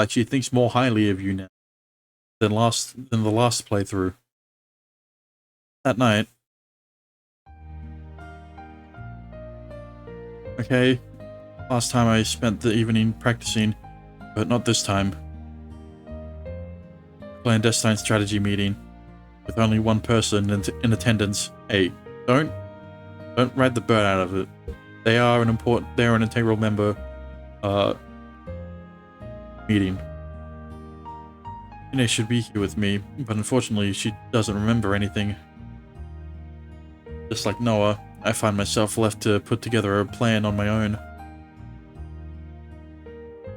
Like she thinks more highly of you now than the last playthrough. That night. Okay, last time I spent the evening practicing, but not this time. Clandestine strategy meeting with only one person in attendance. Hey, don't ride the bird out of it. They are an integral member meeting. Ine should be here with me, but unfortunately she doesn't remember anything. Just like Noah, I find myself left to put together a plan on my own.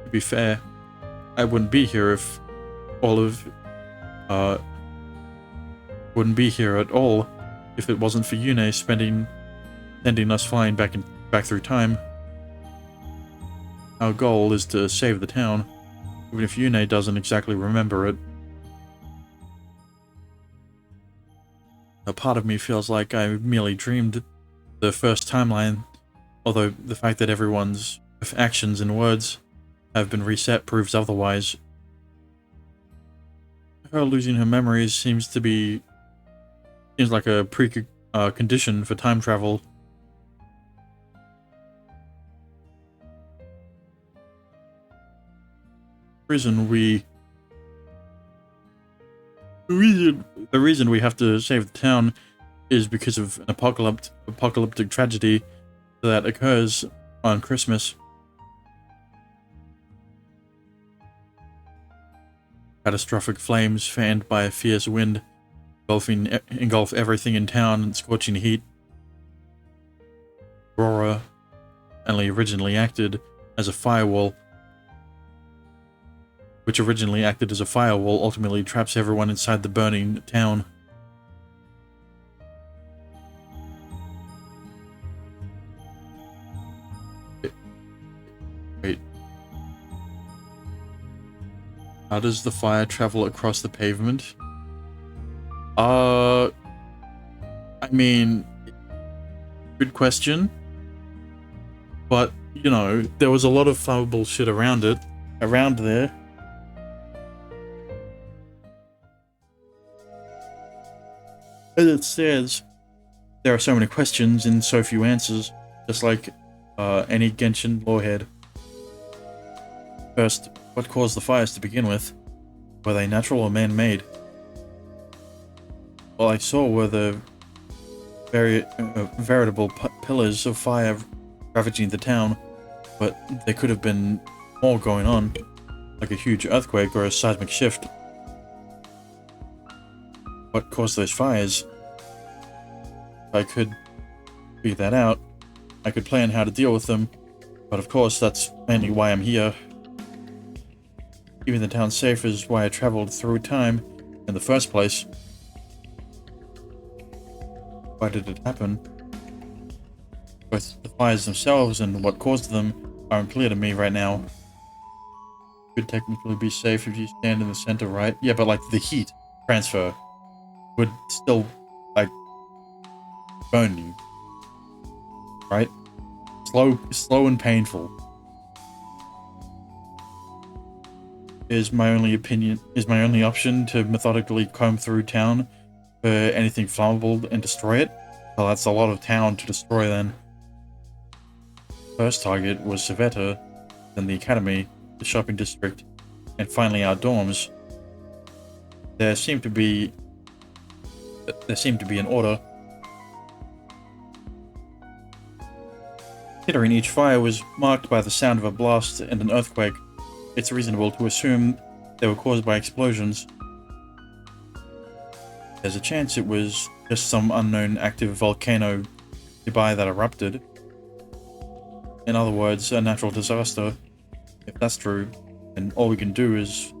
To be fair, I wouldn't be here if wouldn't be here at all if it wasn't for Yune sending us flying back through time. Our goal is to save the town, even if Yune doesn't exactly remember it. A part of me feels like I merely dreamed the first timeline, although the fact that everyone's actions and words have been reset proves otherwise. Her losing her memories seems like a condition for time travel. The reason we have to save the town is because of an apocalyptic tragedy that occurs on Christmas. Catastrophic flames fanned by a fierce wind engulf everything in town in scorching heat. Aurora only originally acted as a firewall, ultimately traps everyone inside the burning town. Wait. How does the fire travel across the pavement? I mean, good question. But, you know, there was a lot of flammable shit around there. As it says, there are so many questions and so few answers, just like any Genshin lorehead. First, what caused the fires to begin with? Were they natural or man-made? All I saw were the veritable pillars of fire ravaging the town, but there could have been more going on, like a huge earthquake or a seismic shift. What caused those fires? If I could figure that out, I could plan how to deal with them, but of course that's mainly why I'm here. Keeping the town safe is why I traveled through time in the first place. Why did it happen? Both the fires themselves and what caused them are unclear to me right now. Could technically be safe if you stand in the center, right? Yeah, but like the heat transfer would still, like, burn you, right? Slow and painful. Is my only option to methodically comb through town for anything flammable and destroy it? Well, that's a lot of town to destroy then. First target was Savetta, then the academy, the shopping district, and finally our dorms. There seemed to be an order. Considering each fire was marked by the sound of a blast and an earthquake, it's reasonable to assume they were caused by explosions. There's a chance it was just some unknown active volcano nearby that erupted. In other words, a natural disaster. If that's true, then all we can do is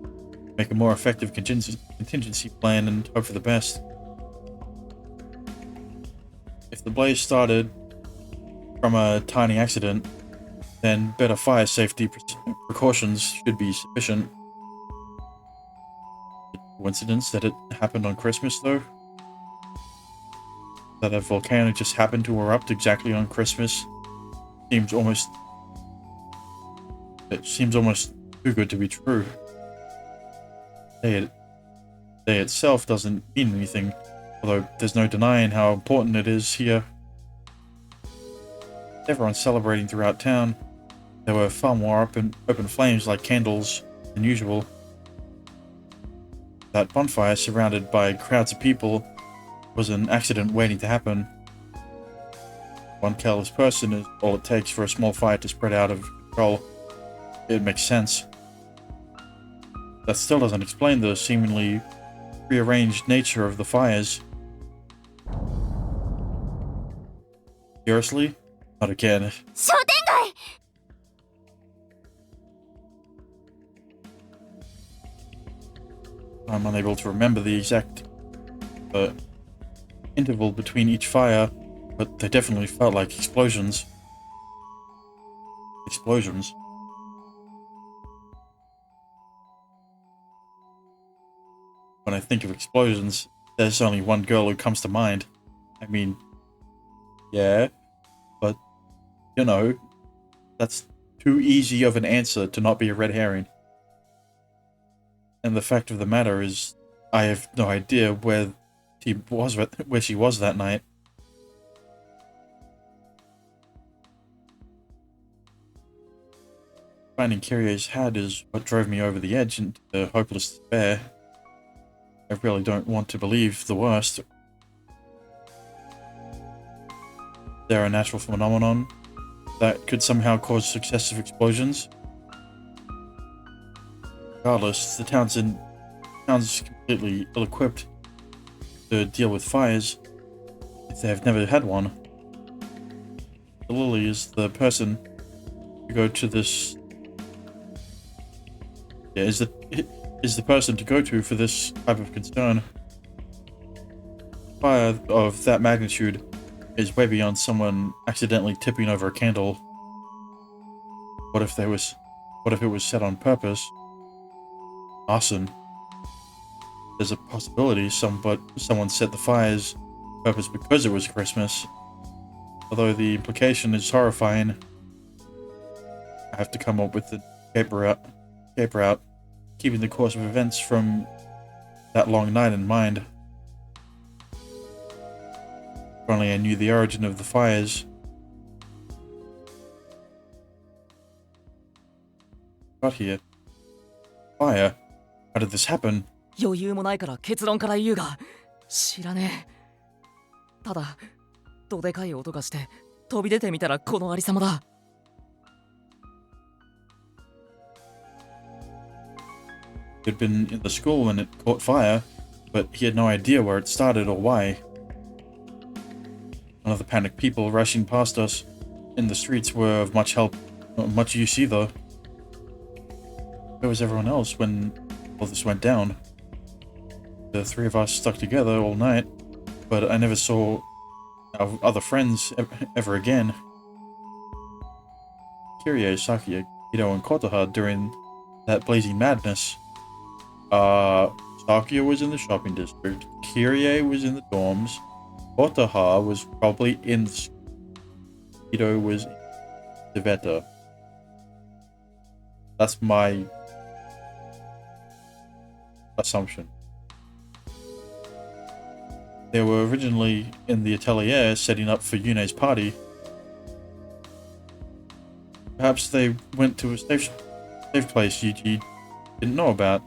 make a more effective contingency plan and hope for the best. If the blaze started from a tiny accident, then better fire safety precautions should be sufficient. Coincidence that it happened on Christmas, though? That a volcano just happened to erupt exactly on Christmas seems almost too good to be true. day itself doesn't mean anything, although there's no denying how important it is here. Everyone's celebrating throughout town. There were far more open flames like candles than usual. That bonfire, surrounded by crowds of people, was an accident waiting to happen. One careless person is all it takes for a small fire to spread out of control. It makes sense. That still doesn't explain the seemingly prearranged nature of the fires. Seriously? Not again. I'm unable to remember the exact interval between each fire, but they definitely felt like explosions. Explosions. When I think of explosions, there's only one girl who comes to mind. I mean, yeah, but, you know, that's too easy of an answer to not be a red herring. And the fact of the matter is, I have no idea where she was that night. Finding Kyrie's hat is what drove me over the edge into hopeless despair. I really don't want to believe the worst. Is there a natural phenomenon that could somehow cause successive explosions? Regardless, the town's completely ill-equipped to deal with fires if they have never had one. Lily is the person to go to this. Yeah, is the person to go to for this type of concern. Fire of that magnitude is way beyond someone accidentally tipping over a candle. What if it was set on purpose? Arson. There's a possibility someone set the fires on purpose because it was Christmas. Although the implication is horrifying, I have to come up with the escape route, keeping the course of events from that long night in mind. If only I knew the origin of the fires. Got here. Fire? How did this happen? 余裕もないから結論から言うが知らねえ。ただどでかい音がして飛び出てみたらこのありさまだ。He'd been in the school when it caught fire, but he had no idea where it started or why. None of the panicked people rushing past us in the streets were of much help, not much use either. Where was everyone else when all this went down? The three of us stuck together all night, but I never saw our other friends ever again. Kirie, Sakia, Kido, and Kotoha during that blazing madness. Sakia was in the shopping district, Kirie was in the dorms, Kotoha was probably in the school, Kido was in Civetta. That's my assumption. They were originally in the atelier setting up for Yune's party. Perhaps they went to a safe place Yuji didn't know about.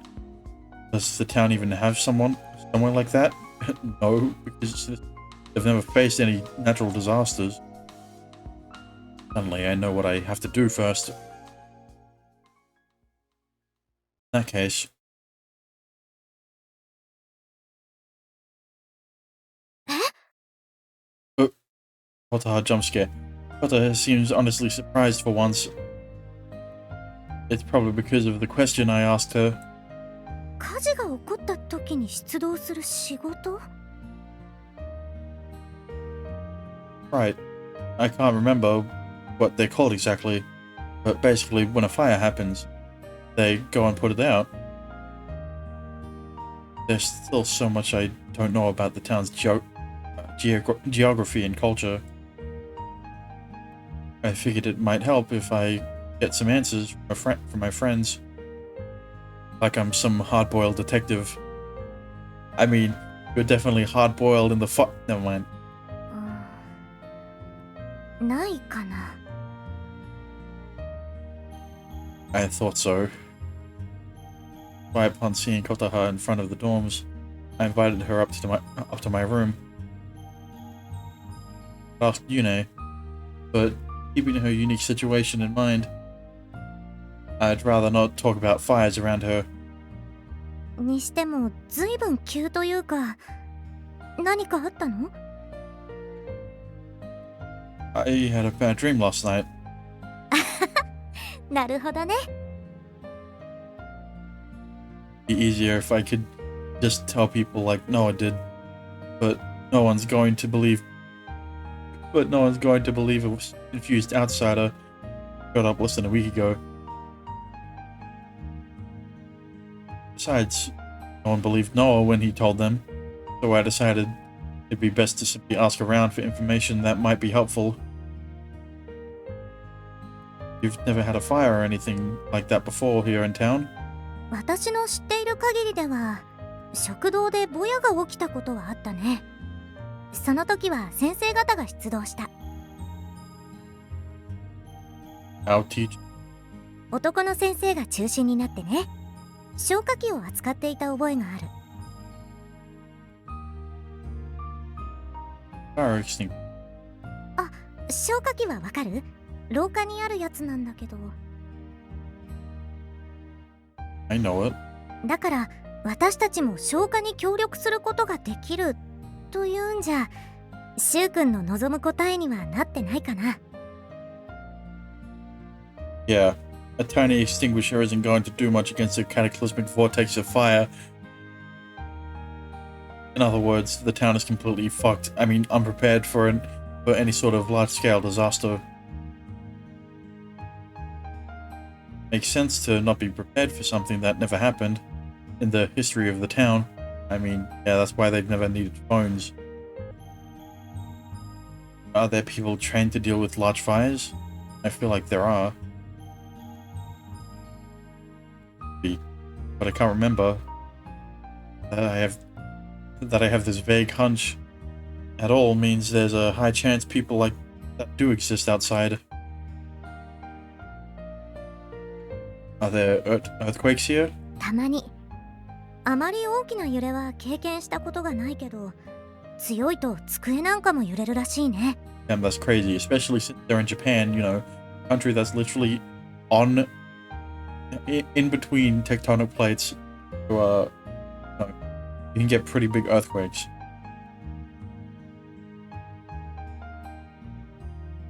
Does the town even have somewhere like that? No, because they've never faced any natural disasters. Suddenly I know what I have to do first. In that case... Kotoha jump scare. Kotoha seems honestly surprised for once. It's probably because of the question I asked her. 火事が起こった時に出動する仕事? Right. I can't remember what they're called exactly, but basically when a fire happens, they go and put it out. There's still so much I don't know about the town's geography and culture. I figured it might help if I get some answers from my friends. like I'm some hard-boiled detective. I mean, you're definitely hard-boiled in the Never mind. ないかな。 I thought so. Right upon seeing Kotaha in front of the dorms, I invited her up to my room. I asked Yune, but keeping her unique situation in mind, I'd rather not talk about fires around her. にしてもずいぶん急というか、何かあったの？ I had a bad dream last night. なるほどね。 Be easier if I could just tell people like Noah did, but no one's going to believe. But no one's going to believe a confused outsider got up less than a week ago. Besides, no one believed Noah when he told them, so I decided it'd be best to simply ask around for information that might be helpful. You've never had a fire or anything like that before here in town? 私の知っている限りでは、食堂でボヤが起きたことはあったね。その時は先生方が出動した。 I'll teach. 男の先生が中心になってね。消火器を扱っていた覚えがある。 Fire extinguisher. 消火器はわかる？廊下にあるやつなんだけど。 I know it. だから私たちも消火に協力することができるというんじゃ、シュウ君の望む答えにはなってないかな。 Yeah, a tiny extinguisher isn't going to do much against a cataclysmic vortex of fire. In other words, the town is completely fucked. I mean, unprepared for any sort of large-scale disaster. Makes sense to not be prepared for something that never happened in the history of the town. I mean, yeah, that's why they've never needed phones. Are there people trained to deal with large fires? I feel like there are. But I can't remember that I have this vague hunch at all means there's a high chance people like that do exist outside. Are there earthquakes here? たまに。あまり大きな揺れは経験したことがないけど、強いと机なんかも揺れるらしいね。 Damn, that's crazy, especially since they're in Japan, you know, a country that's literally in between tectonic plates. So, you can get pretty big earthquakes.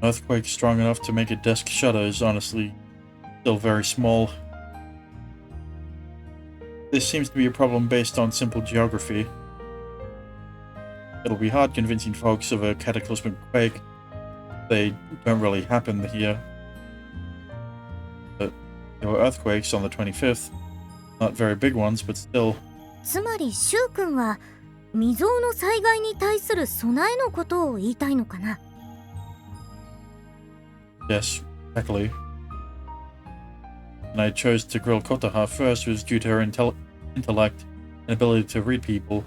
An earthquake strong enough to make a desk shudder is honestly still very small. This seems to be a problem based on simple geography. It'll be hard convincing folks of a cataclysmic quake. They don't really happen here. But there were earthquakes on the 25th. Not very big ones, but still. つまりシュウ君は未曾有の災害に対する備えのことを言いたいのかな。 Yes, exactly. And I chose to grill Kotaha first was due to her intellect and ability to read people.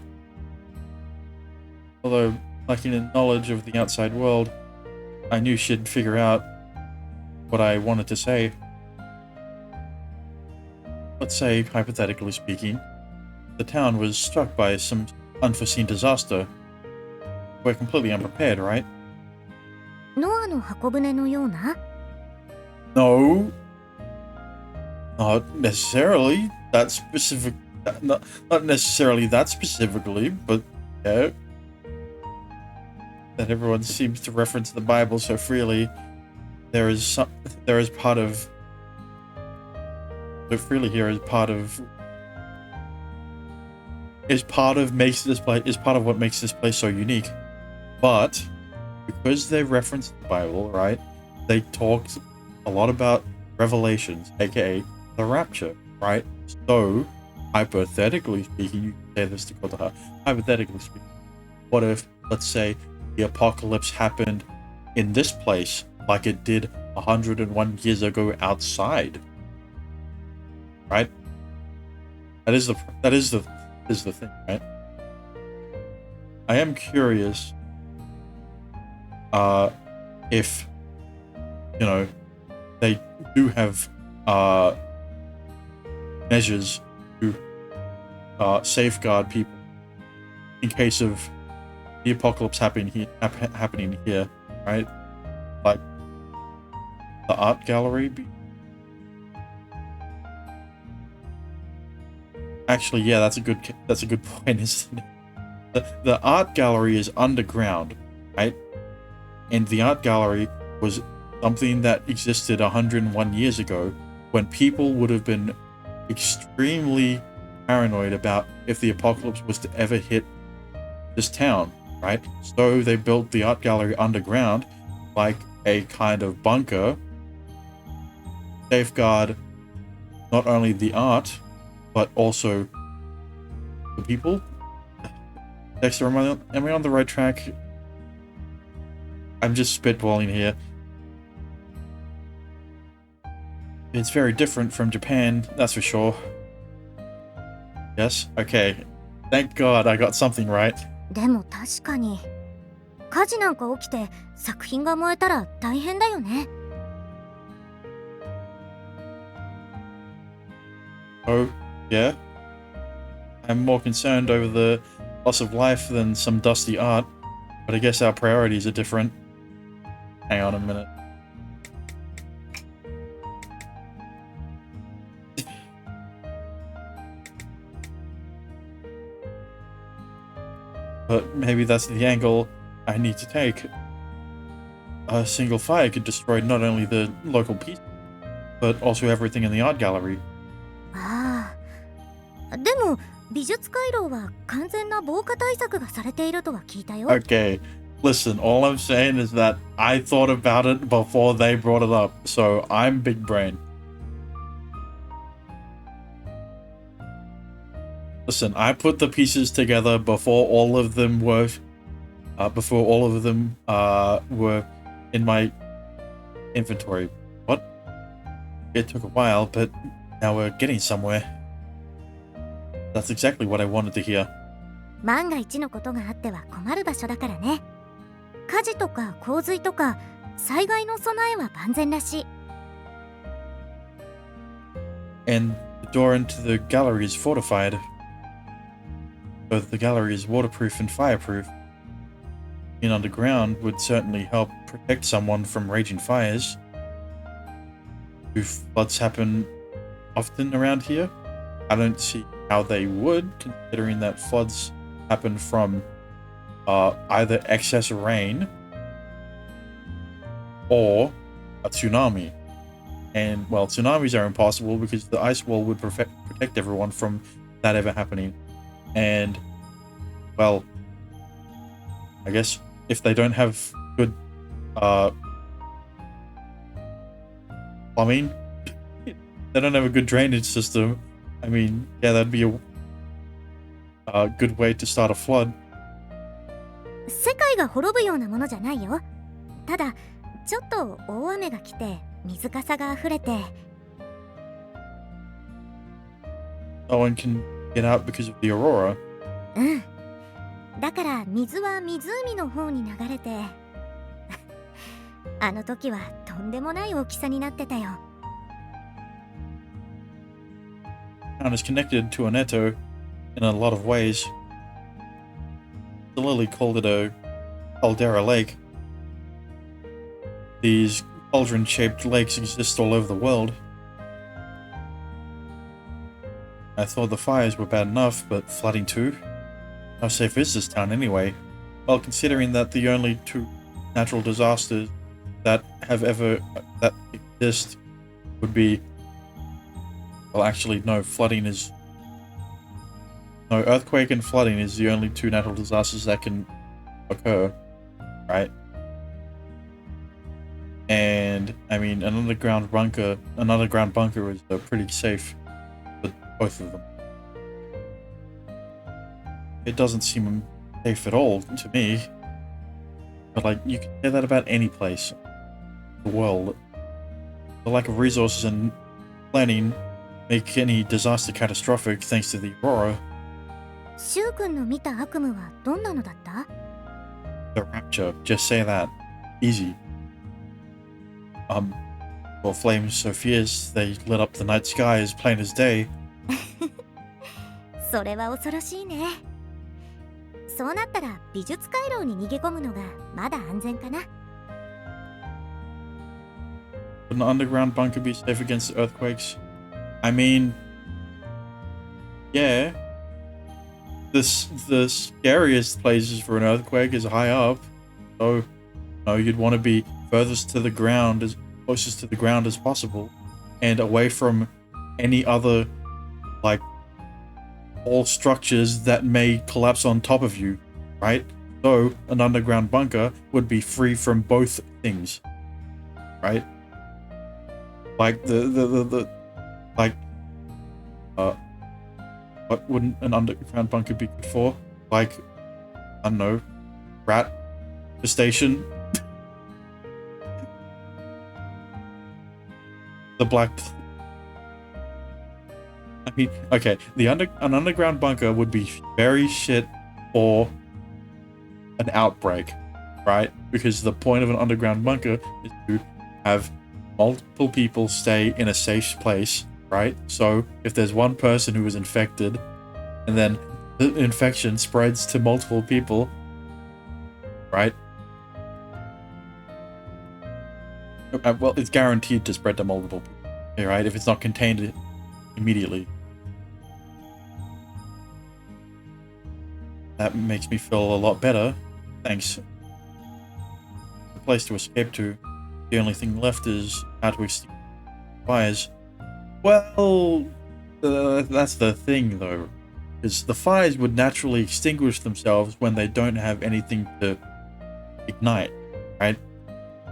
Although lacking in knowledge of the outside world, I knew she'd figure out what I wanted to say. Let's say, hypothetically speaking, the town was struck by some unforeseen disaster. We're completely unprepared, right? ノアの箱舟のような？ No. Not necessarily that specific. Not necessarily that specifically, but yeah. That everyone seems to reference the Bible so freely. There is part of. So freely here is part of what makes this place so unique. But because they referenced the Bible, right? They talked a lot about Revelations, aka the rapture, right? So, hypothetically speaking, you can say this to Kotaha. Hypothetically speaking, what if, let's say, the apocalypse happened in this place like it did 101 years ago outside? Right? That is the thing, right? I am curious if they do have measures to safeguard people in case of the apocalypse happening here, right? Like the art gallery. Actually, yeah, that's a good point, isn't it? The art gallery is underground, right? And the art gallery was something that existed 101 years ago, when people would have been extremely paranoid about if the apocalypse was to ever hit this town, right? So they built the art gallery underground, like a kind of bunker, safeguard not only the art, but also the people. Dexter, am I on the right track? I'm just spitballing here. It's very different from Japan, that's for sure. Yes? Okay. Thank God I got something right. でも確かに火事なんか起きて作品が燃えたら大変だよね。Oh, yeah? I'm more concerned over the loss of life than some dusty art, but I guess our priorities are different. Hang on a minute. But maybe that's the angle I need to take. A single fire could destroy not only the local piece, but also everything in the art gallery. ああ、でも美術回廊は完全な防火対策がされているとは聞いたよ。Okay, listen, all I'm saying is that I thought about it before they brought it up, so I'm big brain. Listen, I put the pieces together before all of them were in my inventory. What? It took a while, but now we're getting somewhere. That's exactly what I wanted to hear. 万が一のことがあっては困る場所だからね。火事とか洪水とか災害の備えは万全らしい。And the door into the gallery is fortified. So the gallery is waterproof and fireproof. Being underground would certainly help protect someone from raging fires. Do floods happen often around here? I don't see how they would, considering that floods happen from either excess rain or a tsunami. And, well, tsunamis are impossible because the ice wall would protect everyone from that ever happening. And, well, I guess if they don't have good plumbing, they don't have a good drainage system, I mean, yeah, that'd be a good way to start a flood. 世界が滅ぶようなものじゃないよ。ただちょっと大雨が来て水かさが溢れて。No one can get out because of the aurora. うん。だから水は湖の方に流れてあの時はとんでもない大きさになってたよ。Town is connected to Aneto in a lot of ways. The Lily called it a caldera lake. These cauldron-shaped lakes exist all over the world. I thought the fires were bad enough, but flooding too? How safe is this town anyway? Well, considering that the only two natural disasters that exist would be, well, actually, no, earthquake and flooding is the only two natural disasters that can occur, right? And, I mean, an underground bunker is pretty safe for both of them. It doesn't seem safe at all to me. But, like, you can say that about any place in the world. The lack of resources and planning make any disaster catastrophic thanks to the Aurora. シュウ君の見た悪夢はどんなのだった？ The Rapture, just say that. Easy. Well, flames so fierce, they lit up the night sky as plain as day. それは恐ろしいね。そうなったら美術回廊に逃げ込むのがまだ安全かな。Would an underground bunker be safe against earthquakes? I mean, yeah. The scariest places for an earthquake is high up. So, you'd want to be furthest to the ground, as closest to the ground as possible, and away from any other, like, all structures that may collapse on top of you, right? So, an underground bunker would be free from both things, right? Like what wouldn't an underground bunker be good for? Like, I don't know, rat station. The black. I mean, okay, an underground bunker would be very shit for an outbreak, right? Because the point of an underground bunker is to have multiple people stay in a safe place, right? So if there's one person who is infected and then the infection spreads to multiple people, right? Well, it's guaranteed to spread to multiple people, right? If it's not contained immediately. That makes me feel a lot better. Thanks. The place to escape to. The only thing left is how to extinguish fires. Well, that's the thing though. Because the fires would naturally extinguish themselves when they don't have anything to ignite, right?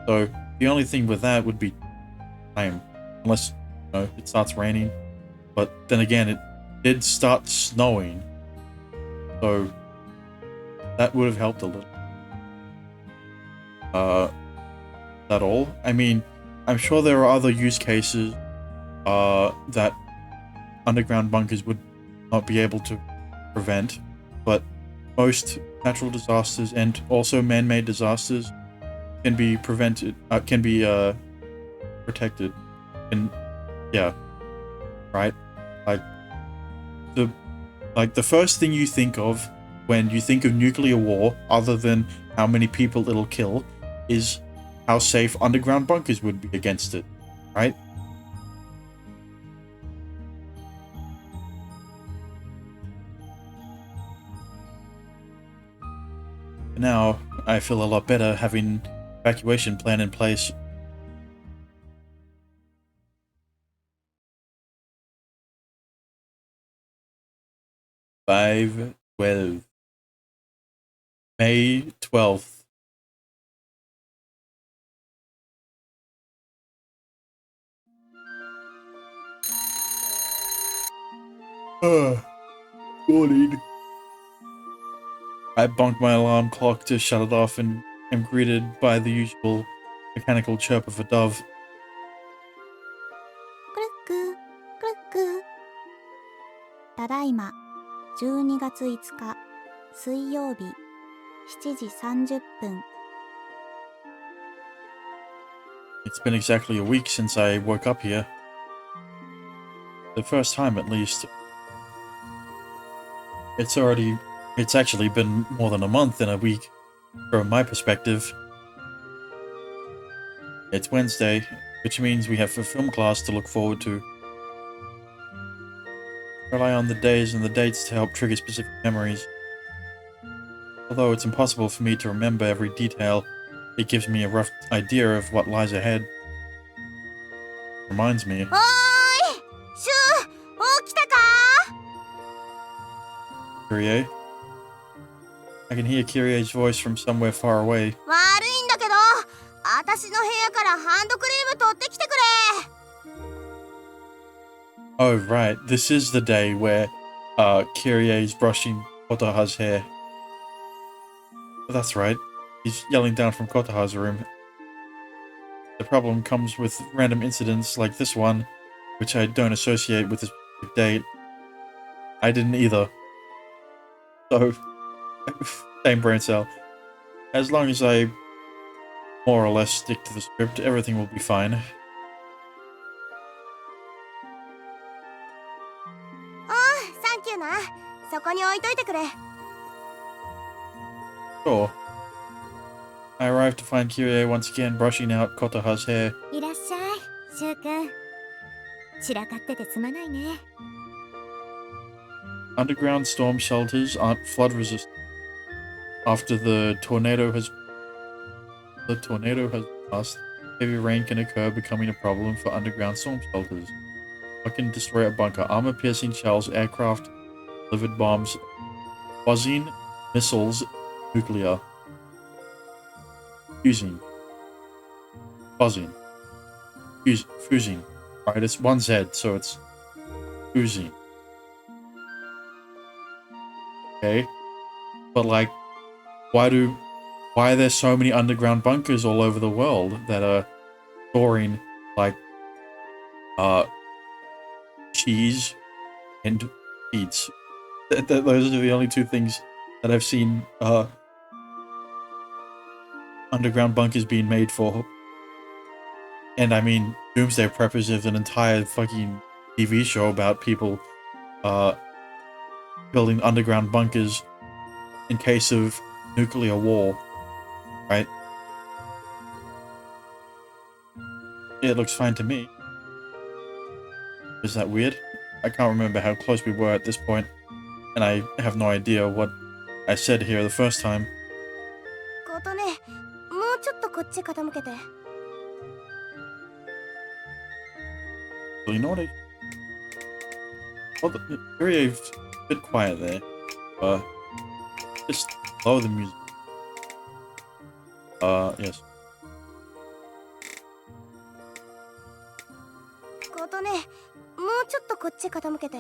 So the only thing with that would be time. Unless, it starts raining. But then again, it did start snowing. So that would have helped a little. That all? I mean, I'm sure there are other use cases that underground bunkers would not be able to prevent, but most natural disasters and also man-made disasters can be prevented, can be protected. And yeah, right? Like the first thing you think of when you think of nuclear war, other than how many people it'll kill, is how safe underground bunkers would be against it, right? Now, I feel a lot better having evacuation plan in place. May 12th. Morning. I bonked my alarm clock to shut it off and am greeted by the usual mechanical chirp of a dove. クルッククルック。ただいま12月5日水曜日7時30分。 It's been exactly a week since I woke up here. The first time, at least. It's actually been more than a month in a week, from my perspective. It's Wednesday, which means we have a film class to look forward to. Rely on the days and the dates to help trigger specific memories. Although it's impossible for me to remember every detail, it gives me a rough idea of what lies ahead. Reminds me. Oi! Shu! 起きたか? Kyrie? I can hear Kyrie's voice from somewhere far away. 悪いんだけど、私の部屋からハンドクリーム取ってきてくれ。 Oh, right. This is the day where Kyrie's brushing Kotaha's hair. That's right. He's yelling down from Kotaha's room. The problem comes with random incidents like this one. which I don't associate with a specific date. I didn't either. So, same brain cell. As long as I more or less stick to the script, everything will be fine. ああ、サンキューな。そこに置いといてくれ。 Sure. I arrived to find Kirie once again brushing out Kotoha's hair. いらっしゃい、シュウ君。散らかっててすまないね。 Underground storm shelters aren't flood resistant. After the tornado has passed, heavy rain can occur, becoming a problem for underground storm shelters. What can destroy a bunker? Armor-piercing shells, aircraft, delivered bombs, buzzing, missiles, nuclear. Fusing. Buzzing. Fusing. Right, it's one Z, so it's fusing. Okay. But like, why are there so many underground bunkers all over the world that are storing like cheese and meats? Those are the only two things that I've seen underground bunkers being made for. And I mean, Doomsday Preppers is an entire fucking TV show about people building underground bunkers in case of nuclear war, right? It looks fine to me. Is that weird? I can't remember how close we were at this point, and I have no idea what I said here the first time. ことね、もうちょっとこっち傾けて。 You know what? Well, very a bit quiet there. Just lower the music. Yes. ことね、もうちょっとこっち傾けて。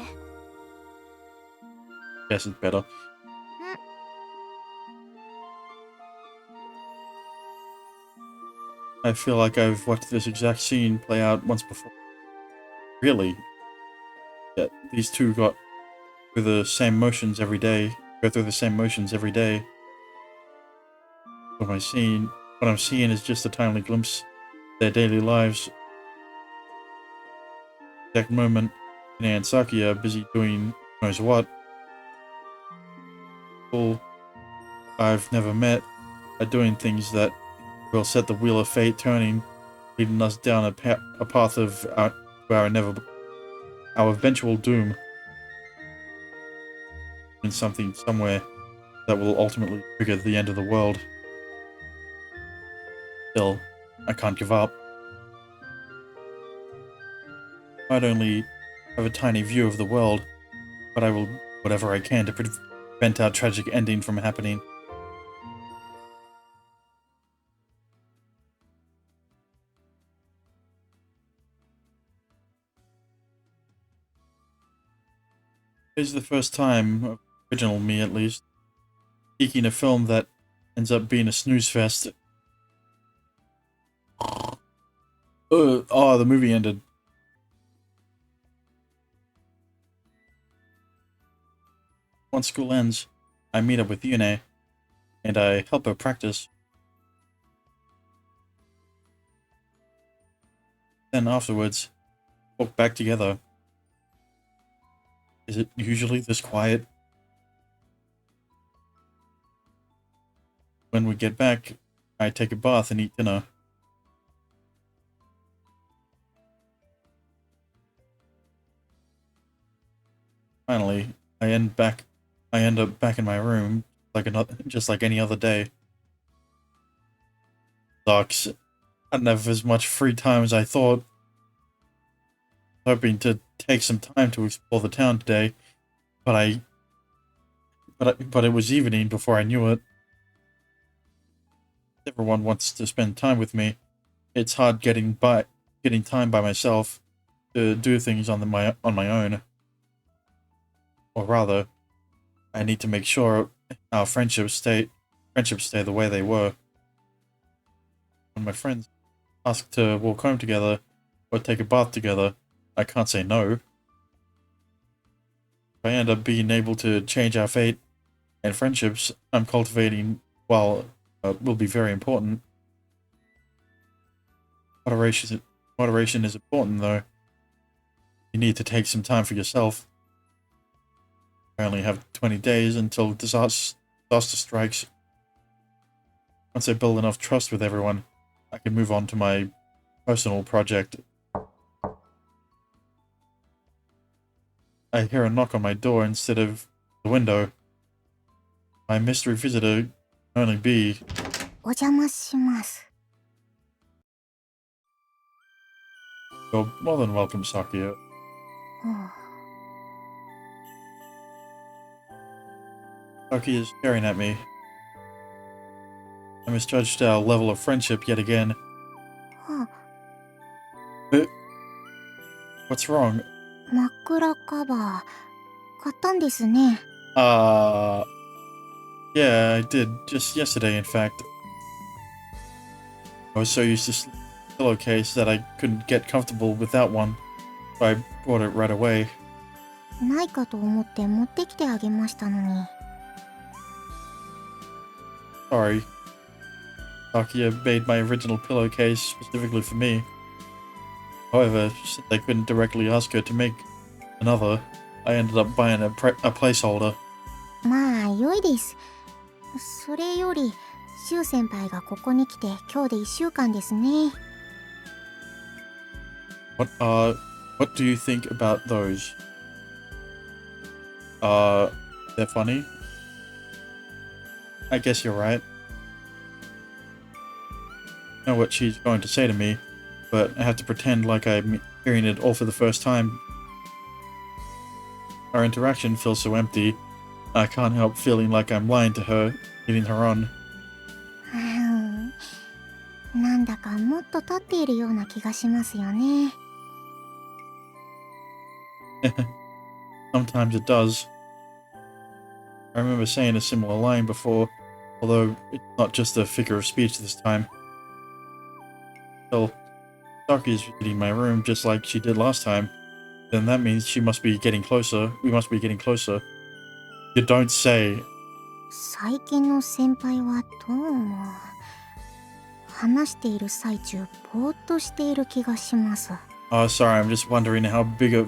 Yes, it's better. I feel like I've watched this exact scene play out once before. Really? Yeah, these two go through the same motions every day. What I'm seeing is just a tiny glimpse of their daily lives. Exact moment, Hina and Saki are busy doing who knows what. People I've never met are doing things that will set the wheel of fate turning, leading us down a path of our eventual doom. In something somewhere that will ultimately trigger the end of the world. Still, I can't give up. I might only have a tiny view of the world, but I will do whatever I can to prevent our tragic ending from happening. This is the first time, original me at least, seeking a film that ends up being a snooze fest. Oh, the movie ended. Once school ends, I meet up with Yune, and I help her practice. Then afterwards, walk back together. Is it usually this quiet? When we get back, I take a bath and eat dinner. Finally, I end up back in my room just like any other day. Sucks. I don't have as much free time as I thought. Hoping to take some time to explore the town today, but it was evening before I knew it. Everyone wants to spend time with me. It's hard getting time by myself to do things on my own. Or rather, I need to make sure our friendships stay the way they were. When my friends ask to walk home together or take a bath together, I can't say no. If I end up being able to change our fate and friendships I'm cultivating, well, will be very important. Moderation is important, though. You need to take some time for yourself. I only have 20 days until disaster strikes. Once I build enough trust with everyone, I can move on to my personal project. I hear a knock on my door instead of the window. My mystery visitor can only be... お邪魔します。 You're more than welcome, Sakuya. は Sakuya is staring at me. I misjudged our level of friendship yet again. あ、は What's wrong? あ、枕カバー買ったんですね。 Yeah, I did. Just yesterday, in fact. I was so used to sleeping in a pillowcase that I couldn't get comfortable without one. So I brought it right away. ないかと思って持ってきてあげましたのに。 Sorry. Sakuya made my original pillowcase specifically for me. However, since I couldn't directly ask her to make another, I ended up buying a placeholder. まあ良いです。それより、シュウ先輩がここに来て今日で1週間ですね。 What do you think about those? They're funny? I guess you're right. I know what she's going to say to me, but I have to pretend like I'm hearing it all for the first time. Our interaction feels so empty. I can't help feeling like I'm lying to her, leading her on. なんだかもっと経っているような気がしますよね。 Sometimes it does. I remember saying a similar line before, although it's not just a figure of speech this time. Still, Saki's visiting my room just like she did last time. Then that means she must be getting closer. We must be getting closer. You don't say. 最近の先輩はどうも話している最中ぼーっとしている気がします。 Oh, sorry, I'm just wondering how big a...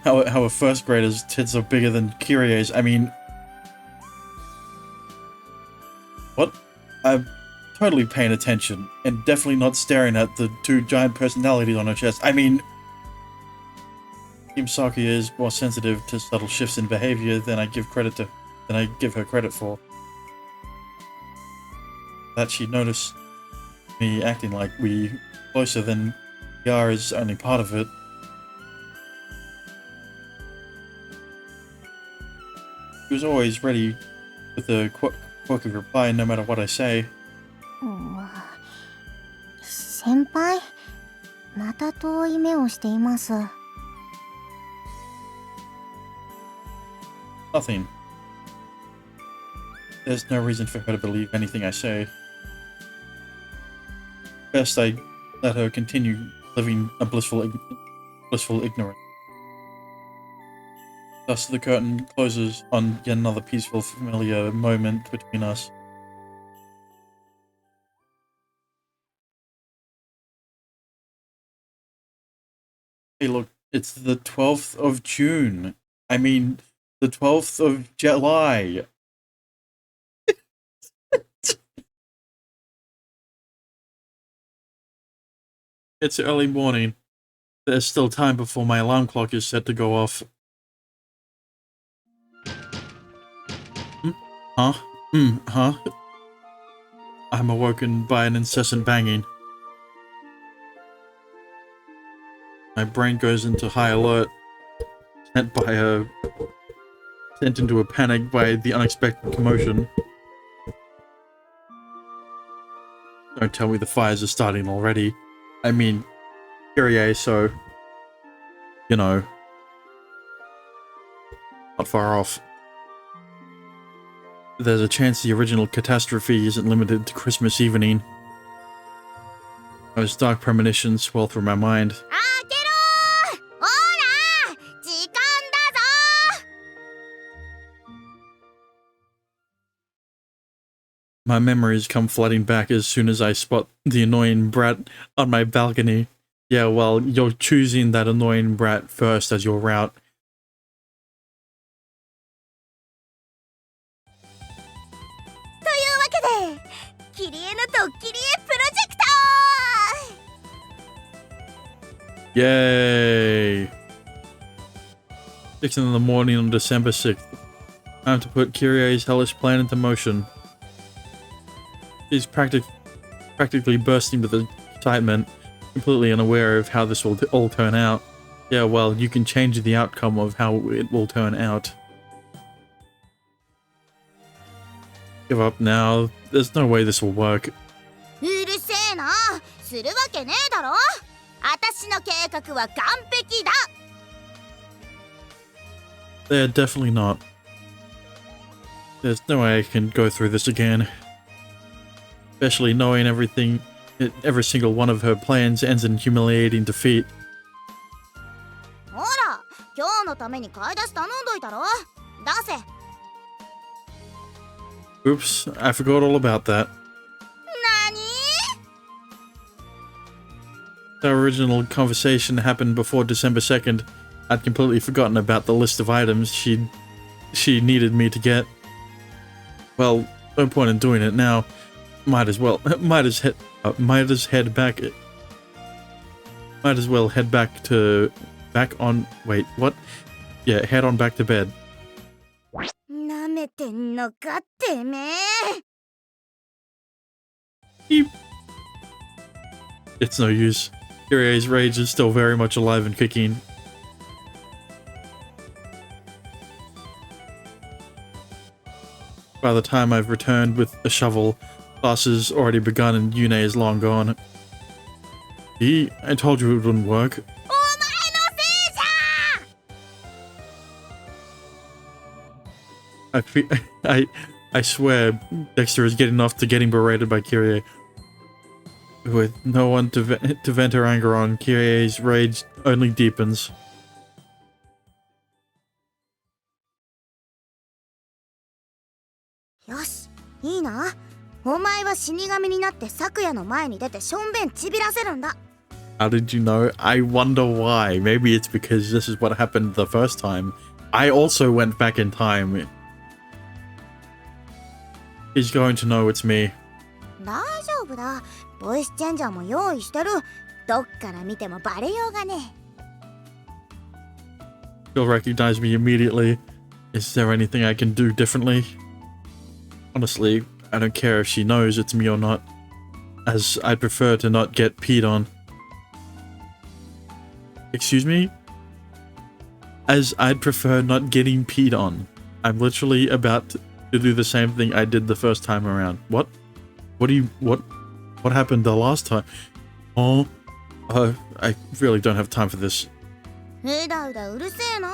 how a first grader's tits are bigger than Kyrie's. I mean... What? I'm totally paying attention, and definitely not staring at the two giant personalities on her chest. I mean... Team Sakuya is more sensitive to subtle shifts in behavior than I give her credit for. That she'd notice me acting like we closer than we are is only part of it. She was always ready with a quirky reply no matter what I say. 先輩、また遠い目をしています。 Nothing. There's no reason for her to believe anything I say. Best I let her continue living a blissful ignorance. Thus the curtain closes on yet another peaceful, familiar moment between us. Hey look, it's the 12th of June. I mean, the 12th of July. It's early morning. There's still time before my alarm clock is set to go off. Huh? Huh? I'm awoken by an incessant banging. My brain goes into high alert, sent into a panic by the unexpected commotion. Don't tell me the fires are starting already. I mean, Kyrie, so, you know, not far off. There's a chance the original catastrophe isn't limited to Christmas evening. Those dark premonitions swell through my mind. My memories come flooding back as soon as I spot the annoying brat on my balcony. Yeah, well, you're choosing that annoying brat first as your route. キリエのドッキリ絵プロジェクト Yay! 6 in the morning on December 6th. Time to put Kyrie's hellish plan into motion. She's practically bursting with excitement, completely unaware of how this will all turn out. Yeah, well, you can change the outcome of how it will turn out. Give up now. There's no way this will work. うるせえな。するわけねえだろ。私の計画は完璧だ。 They're definitely not. There's no way I can go through this again. Especially knowing every single one of her plans ends in humiliating defeat. ほら、今日のために買い出し頼んどいたろ。出せ。 Oops, I forgot all about that. なに？ The original conversation happened before December 2nd. I'd completely forgotten about the list of items she needed me to get. Well, no point in doing it now. Might as well head back to bed. なめてんのかてめえ。 Beep. It's no use. Kyrie's rage is still very much alive and kicking. By the time I've returned with a shovel, class has already begun and Yune is long gone. See, I told you it wouldn't work. お前のせいじゃ。 I swear, Dexter is getting off to getting berated by Kyrie. With no one to vent her anger on, Kyrie's rage only deepens. よし、いいな。お前は死神になって昨夜の前に出てしょんべんちびらせるんだ。 How did you know? I wonder why. Maybe it's because this is what happened the first time. I also went back in time. He's going to know it's me. 大丈夫だ。ボイスチェンジャーも用意してる。どっから見てもバレようがね。 She'll recognize me immediately. Is there anything I can do differently? Honestly, I don't care if she knows it's me or not, as I'd prefer to not get peed on. Excuse me? As I'd prefer not getting peed on. I'm literally about to do the same thing I did the first time around. What? What happened the last time? Oh, I really don't have time for this. うだうだうるせえな。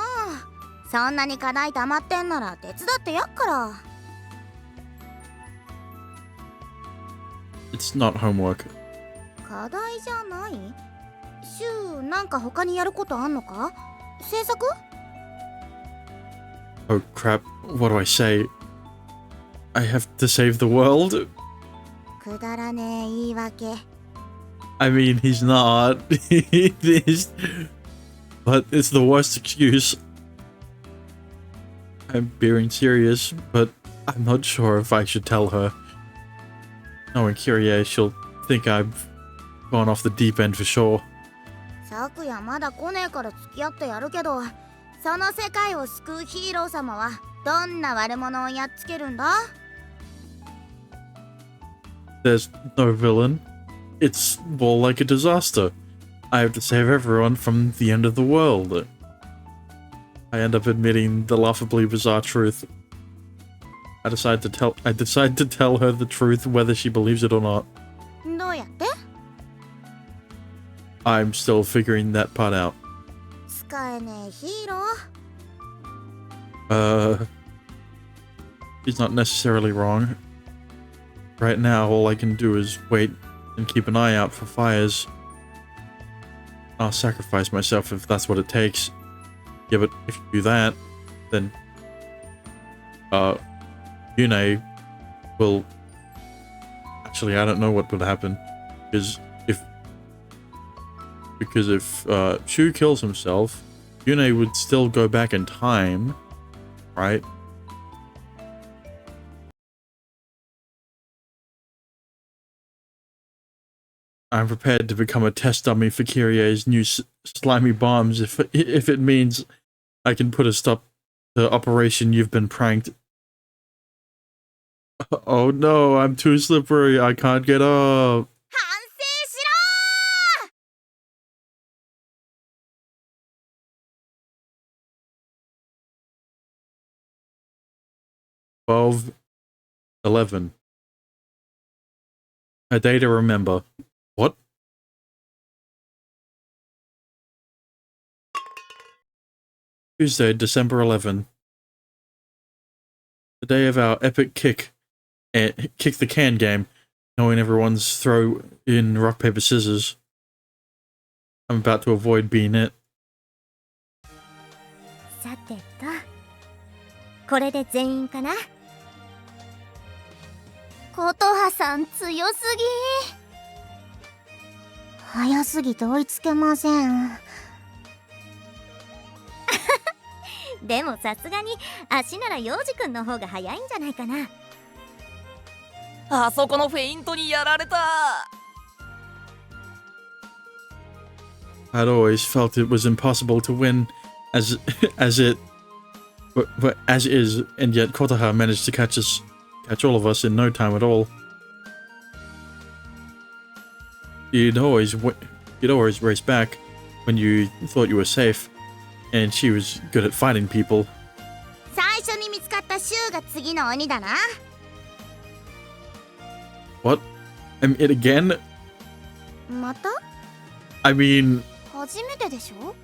そんなに課題溜まってんなら手伝ってやっから。 It's not homework. 課題じゃない？週なんか他にやることあんのか？制作？ Oh crap, what do I say? I have to save the world? くだらねえ言い訳。 I mean, he's not. But it's the worst excuse. I'm being serious, but I'm not sure if I should tell her. Knowing Kyrie, she'll think I've gone off the deep end for sure. 昨夜まだ来ねえから付き合ってやるけど、その世界を救うヒーロー様はどんな悪者をやっつけるんだ？ There's no villain. It's more like a disaster. I have to save everyone from the end of the world. I end up admitting the laughably bizarre truth. I decide to tell her the truth whether she believes it or not. どうやって？ I'm still figuring that part out. 使えねえヒーロー？ She's not necessarily wrong. Right now, all I can do is wait and keep an eye out for fires. I'll sacrifice myself if that's what it takes. Yeah, but if you do that, then Yune will Actually, I don't know what would happen. Because if Shu kills himself, Yune would still go back in time, right? I'm prepared to become a test dummy for Kyrie's new slimy bombs if it means I can put a stop to Operation You've Been Pranked. Oh no, I'm too slippery. I can't get up. 12/11. A day to remember. What? Tuesday, December 11. The day of our epic kick the can game, knowing everyone's throw in rock, paper, scissors. I'm about to avoid being it. さてと、これで全員かな。琴葉さん強すぎ。早すぎて追いつけません。でもさすがに足なら陽次くんの方が早いんじゃないかな。あそこのフェイントにやられた。 I'd always felt it was impossible to win as is, and yet Kotaha managed to catch all of us in no time at all. You'd always race back when you thought you were safe, and she was good at fighting people. 最初に見つかったシュウが次の鬼だな。What? It again? また？ I mean, 初めてでしょ？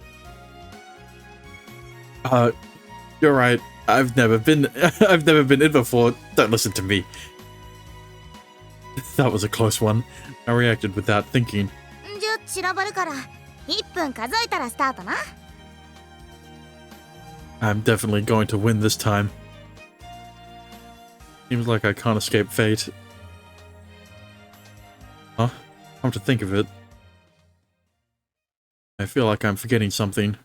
you're right. I've never been in before. Don't listen to me. That was a close one. I reacted without thinking. じゃあ散らばるから1分数えたらスタートな。 I'm definitely going to win this time. Seems like I can't escape fate. Huh? Come to think of it, I feel like I'm forgetting something.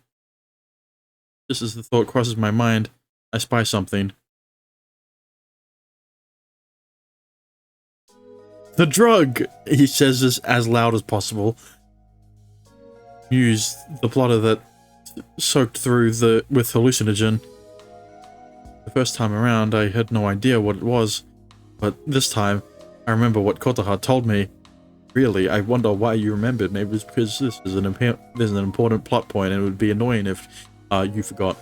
Just as the thought crosses my mind, I spy something. The drug! He says this as loud as possible. Use the plotter that soaked through with hallucinogen. The first time around, I had no idea what it was, but this time, I remember what Kotaha told me. Really, I wonder why you remembered. Maybe it's because this is there's an important plot point, and it would be annoying if you forgot.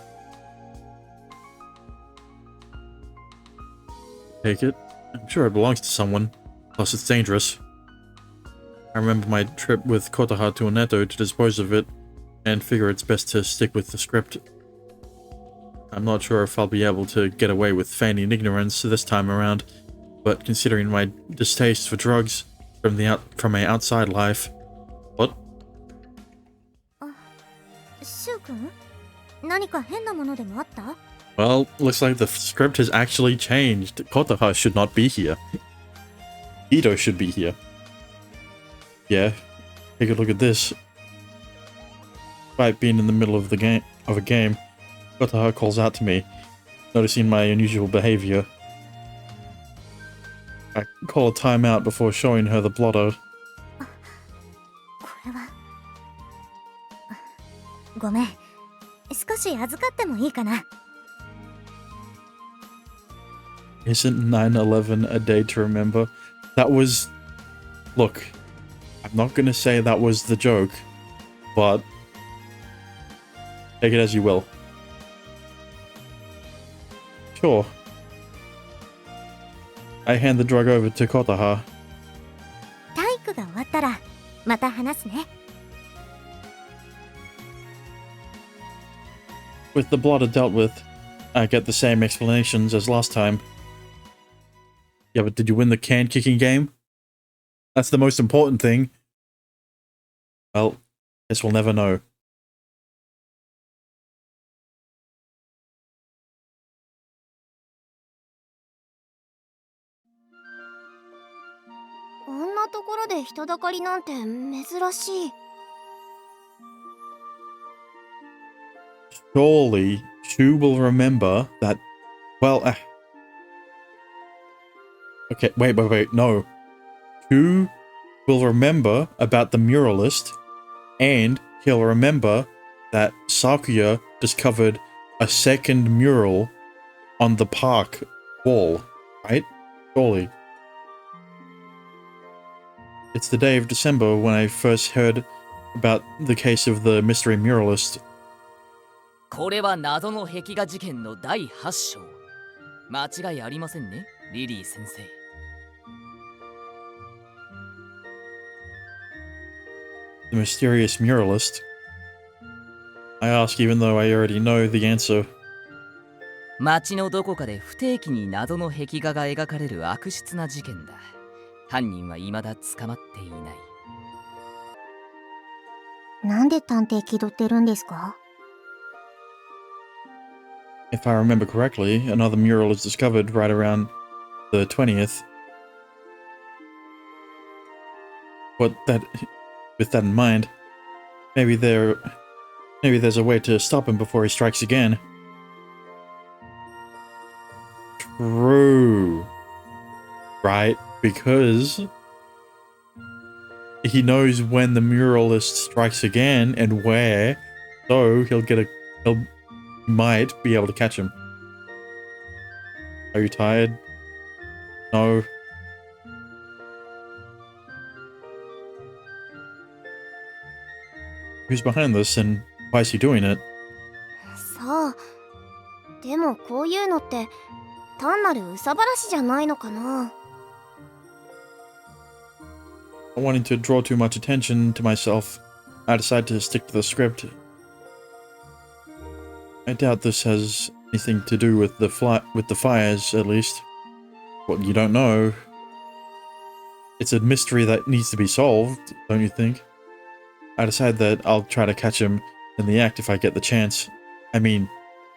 Take it. I'm sure it belongs to someone. Plus, it's dangerous. I remember my trip with Kotaha to Oneto to dispose of it, and figure it's best to stick with the script. I'm not sure if I'll be able to get away with feigning ignorance this time around, but considering my distaste for drugs from my outside life. What? シュウくん？何か変なものでもあった？ Well, looks like the script has actually changed. Kotaha should not be here. Ito should be here. Yeah, take a look at this. Despite being in the middle of a game, Kotaha calls out to me, noticing my unusual behavior. I call a timeout before showing her the blotter. これは。ごめん。少し預かってもいいかな。 Isn't 9/11 a day to remember? That was... Look, I'm not gonna say that was the joke, but... Take it as you will. Sure. I hand the drug over to Kotaha. 体育が終わったらまた話すね。 With the blotter dealt with, I get the same explanations as last time. Yeah, but did you win the can kicking game? That's the most important thing. Well, guess we'll never know. んなところで人だかりなんて珍しい。 Surely, Shu will remember that. Well, okay, wait, no. Shu will remember about the muralist, and he'll remember that Sakuya discovered a second mural on the park wall, right? Surely. It's the day of December when I first heard about the case of the mystery muralist. これは謎の壁画事件の第8章。間違いありませんね、リリー先生。The mysterious muralist. I ask even though I already know the answer. 街のどこかで不定期に謎の壁画が描かれる悪質な事件だ。犯人は未だ捕まっていない。なんで探偵気取ってるんですか？ If I remember correctly, another mural is discovered right around the 20th. With that in mind, maybe there's a way to stop him before he strikes again. True. Right? Because he knows when the muralist strikes again and where, so he'll might be able to catch him. Are you tired? No. Who's behind this and why is he doing it? さあ、でもこういうのって単なる憂さ晴らしじゃないのかな。 Not wanting to draw too much attention to myself, I decide to stick to the script. I doubt this has anything to do with the fires, at least. Well, you don't know. It's a mystery that needs to be solved, don't you think? I decide that I'll try to catch him in the act if I get the chance. I mean,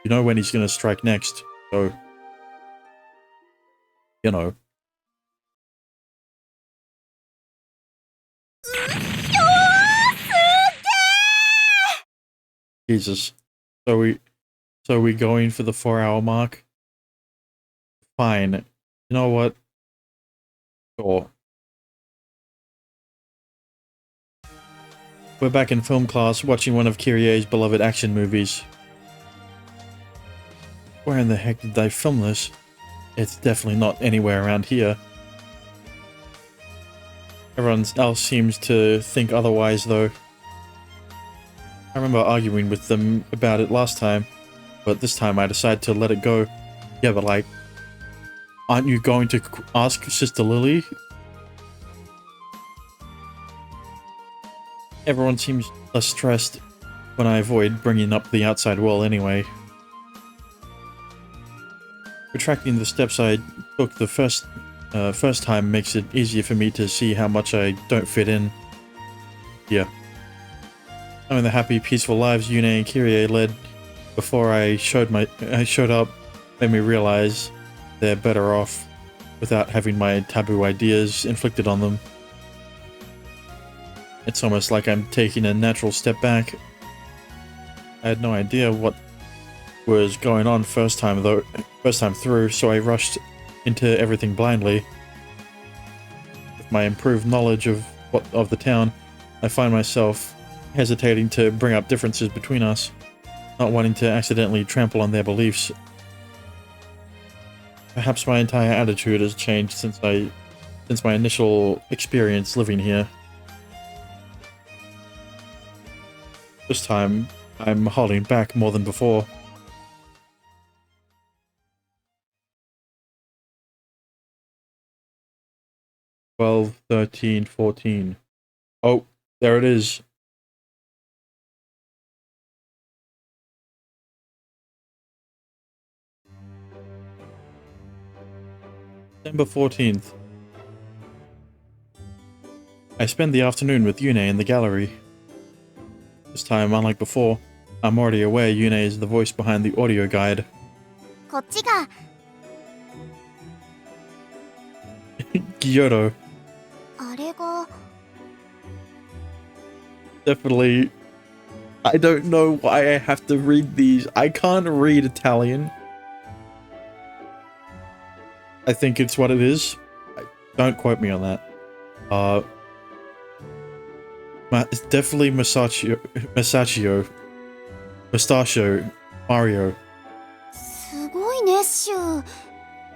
you know when he's gonna strike next, so... You know. Jesus. So we going for the 4-hour mark? Fine. You know what? Sure. We're back in film class watching one of Kyrie's beloved action movies. Where in the heck did they film this? It's definitely not anywhere around here. Everyone else seems to think otherwise though. I remember arguing with them about it last time, but this time I decided to let it go. Yeah, but like, aren't you going to ask Sister Lily? Everyone seems less stressed when I avoid bringing up the outside wall anyway. Retracting the steps I took the first time makes it easier for me to see how much I don't fit in here. I mean, the happy, peaceful lives Yune and Kyrie led before I showed up made me realize they're better off without having my taboo ideas inflicted on them. It's almost like I'm taking a natural step back. I had no idea what was going on first time through, so I rushed into everything blindly. With my improved knowledge of the town, I find myself hesitating to bring up differences between us, not wanting to accidentally trample on their beliefs. Perhaps my entire attitude has changed since my initial experience living here. This time, I'm holding back more than before. "12, 13, 14. Oh, there it is. December 14th. I spend the afternoon with Yune in the gallery. This time, unlike before, I'm already aware Yune is the voice behind the audio guide. こっちが。 Kyoto. あれ？れが Definitely. I don't know why I have to read these. I can't read Italian. I think it's what it is. Don't quote me on that. It's definitely Mustachio Mario. すごいね、シュウ。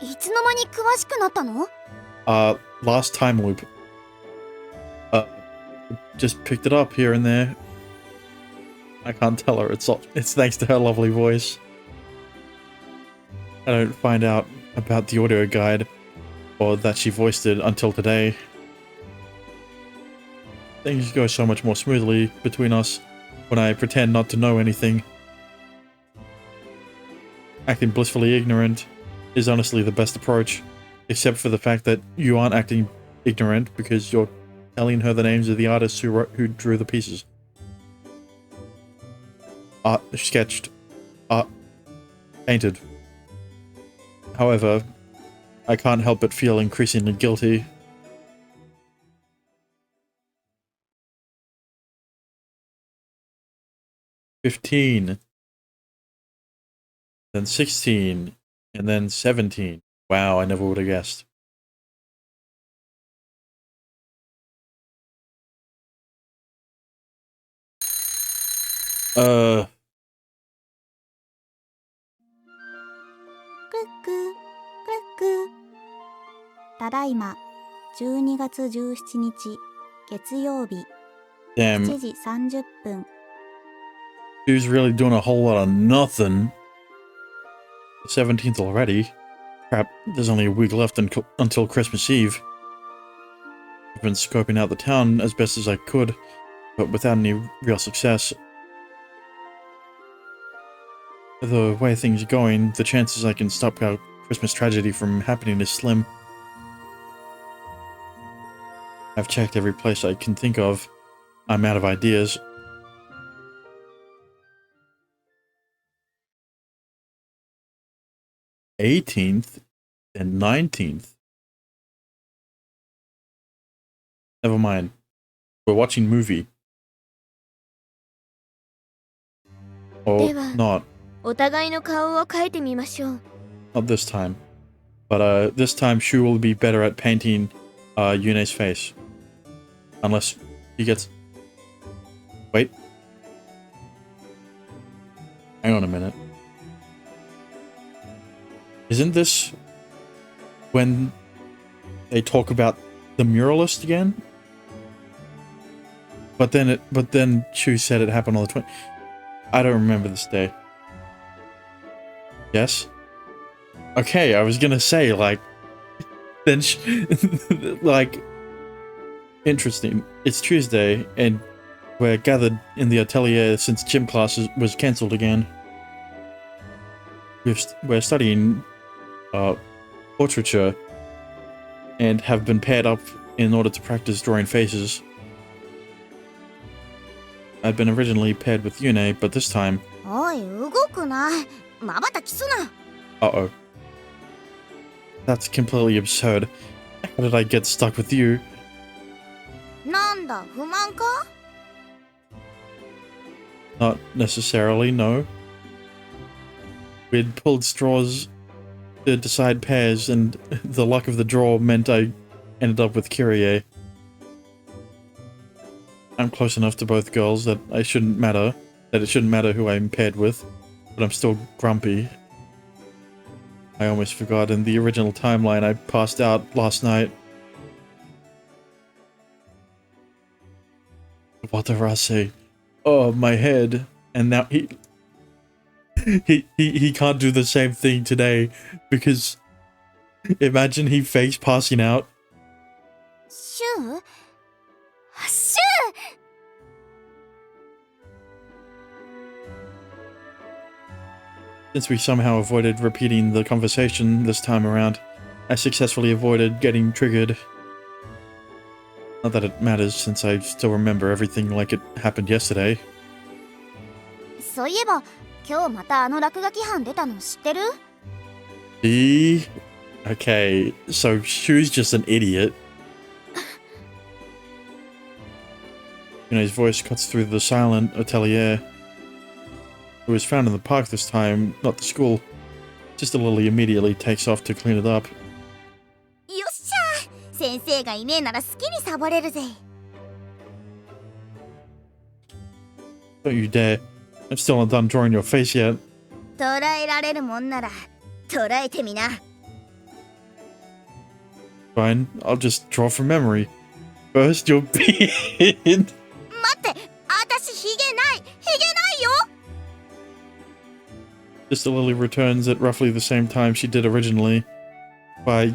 いつの間に詳しくなったの？ Last time loop. Just picked it up here and there. I can't tell her. It's thanks to her lovely voice. I don't find out about the audio guide or that she voiced it until today. Things go so much more smoothly between us when I pretend not to know anything. Acting blissfully ignorant is honestly the best approach, except for the fact that you aren't acting ignorant because you're telling her the names of the artists who drew the pieces. Art sketched. Art painted. However, I can't help but feel increasingly guilty. $15, then $16, and then $17. Wow, I never would have guessed. Uh, クック、クック。ただいま12月17日月曜日 damn, 7時30分。 dude's really doing a whole lot of nothing. The 17th already. Crap, there's only a week left until Christmas Eve. I've been scoping out the town as best as I could, but without any real success. The way things are going, the chances I can stop our Christmas tragedy from happening is slim. I've checked every place I can think of. I'm out of ideas. $18th and $19th. Never mind. We're watching movie. Or not. お互いの顔を描いてみましょう。 Not this time. But this time Shu will be better at painting Yune's face. Unless he gets... Wait. Hang on a minute. Isn't this when they talk about the muralist again? But then Shu said it happened on the 20th. I don't remember this day. Yes? Okay, I was gonna say, like... Then, like... Interesting. It's Tuesday, and we're gathered in the atelier since gym class was cancelled again. We're studying portraiture and have been paired up in order to practice drawing faces. I'd been originally paired with Yune, but this time... おい、動くな。瞬きすな。 Uh-oh. That's completely absurd. How did I get stuck with you? なんだ、不満か？ Not necessarily, no. We'd pulled straws to decide pairs, and the luck of the draw meant I ended up with Kyrie. I'm close enough to both girls that it shouldn't matter who I'm paired with, but I'm still grumpy. I almost forgot in the original timeline I passed out last night. What did I say? Oh, my head. And now he can't do the same thing today because imagine he face passing out. シュウ？シュウ！ Since we somehow avoided repeating the conversation this time around, I successfully avoided getting triggered. Not that it matters since I still remember everything like it happened yesterday. そういえば、今日またあの落書き班出たの知ってる？ See? Okay, so Shu's just an idiot. Yune's voice cuts through the silent atelier. It was found in the park this time, not the school. Sister Lily immediately takes off to clean it up. よっしゃ先生がいねえなら好きにサボれるぜ Don't you dare. I'm still not done drawing your face yet. 捉えられるもんなら捉えてみな Fine, I'll just draw from memory. First, your beard. 待って私ヒゲないよ Sister Lily returns at roughly the same time she did originally, by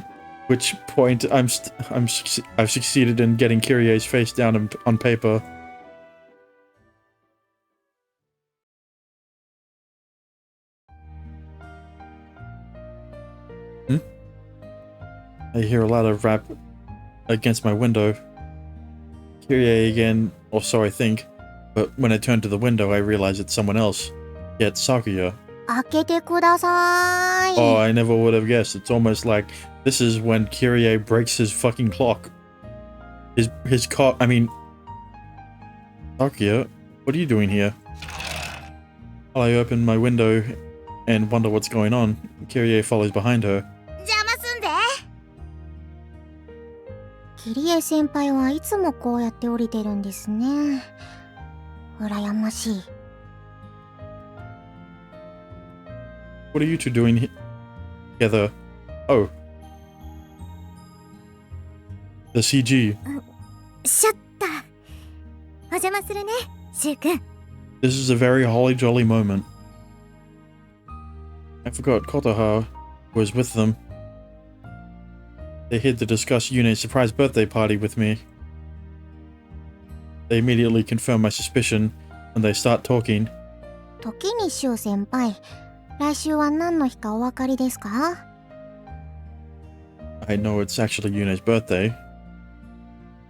which point I've succeeded in getting Kyrie's face down on paper. I hear a lot of rap against my window. Kyrie again, or so I think, but when I turn to the window I realize it's someone else. Yet Sakuya. 開けてください Oh, I never would have guessed. It's almost like this is when Kyrie breaks his fucking clock. His clock. I mean, Sakuya, what are you doing here? I open my window and wonder what's going on. Kyrie follows behind her. 邪魔すんでキリエ先輩はいつもこうやって降りてるんですね羨ましい What are you two doing together? Oh. The CG. シャッターお邪魔するねシュウ君 This is a very holly jolly moment. I forgot Kotoha was with them. They hid to discuss Yune's surprise birthday party with me. They immediately confirm my suspicion, and they start talking. 時にシュウ先輩来週は何の日かお分かりですか I know it's actually Yune's birthday.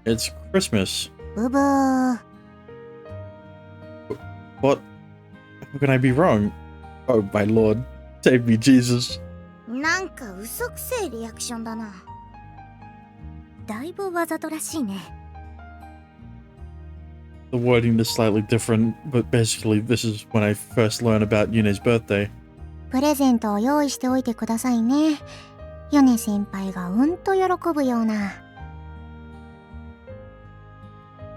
It's Christmas. ブブー What? How can I be wrong? Oh my lord. Save me, Jesus. なんか嘘くせえリアクションだなだいぶわざとらしいね The wording is slightly different, but basically this is when I first learn about Yune's birthday. プレゼントを用意しておいてくださいねヨネ先輩がうんと喜ぶような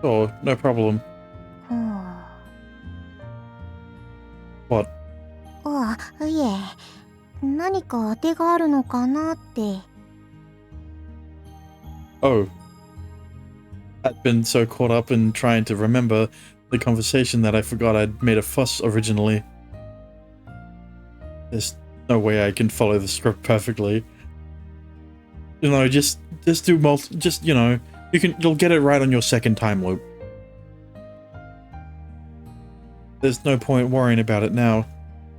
Oh, no problem. ほう What? あいえ何か当てがあるのかなって Oh. I'd been so caught up in trying to remember the conversation that I forgot I'd made a fuss originally. There's no way I can follow the script perfectly. You know, just do you know, you'll get it right on your second time loop. There's no point worrying about it now,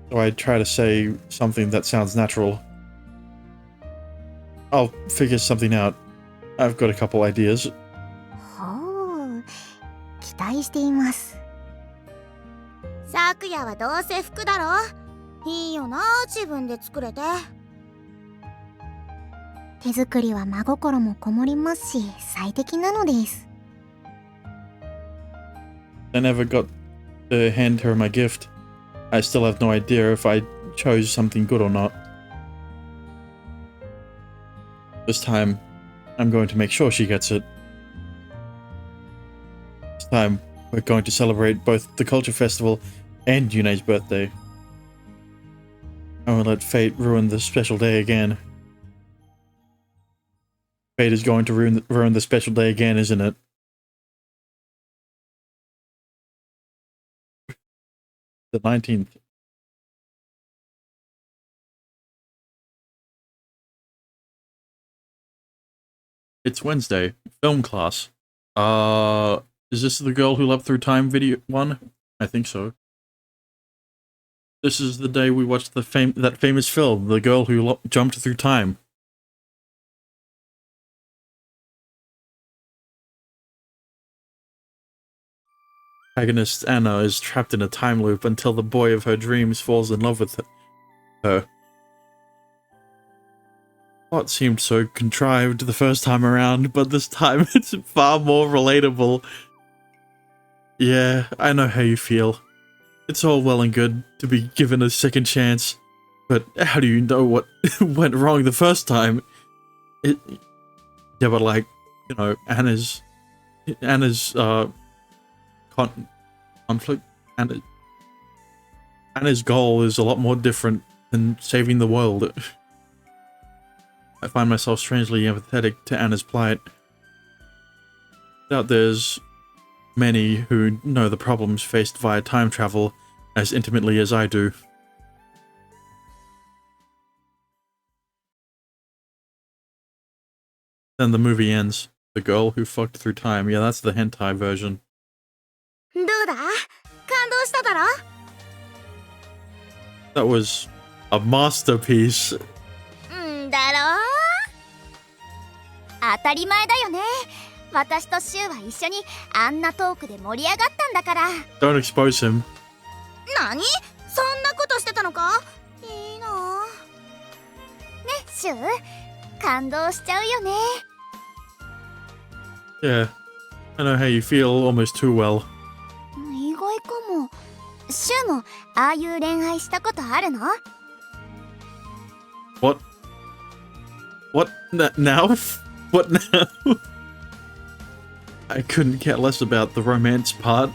so I try to say something that sounds natural. I'll figure something out. I've got a couple ideas. ほう期待していますさくやはどうせ服だろいいよな自分で作れて手作りは真心もこもりますし最適なのです I never got to hand her my gift. I still have no idea if I chose something good or not. This time, I'm going to make sure she gets it. This time, we're going to celebrate both the Culture Festival and Yune's birthday. I won't let fate ruin this special day again. Fate is going to ruin the special day again, isn't it? The 19th. It's Wednesday. Film class. Is this the Girl Who Leapt Through Time video one? I think so. This is the day we watched that famous film, The Girl Who Jumped Through Time. Protagonist Anna is trapped in a time loop until the boy of her dreams falls in love with her. Plot seemed so contrived the first time around, but this time it's far more relatable. Yeah, I know how you feel. It's all well and good to be given a second chance, but how do you know what went wrong the first time? Yeah, but like, you know, Anna's conflict, Anna's goal is a lot more different than saving the world. I find myself strangely empathetic to Anna's plight. Doubt there's many who know the problems faced via time travel as intimately as I do. Then the movie ends. The girl who fucked through time. Yeah, that's the hentai version. どうだ？感動しただろ？ That was a masterpiece. だろ？当たり前だよね。私とシュウは一緒にあんなトークで盛り上がったんだから。 Don't expose him. 何？そんなことしてたのか？いいな。ね、シュウ、感動しちゃうよね。 Yeah, I know how you feel almost too well. 意外かも。シュウもああいう恋愛したことあるの？ What? What now? What now? I couldn't care less about the romance part.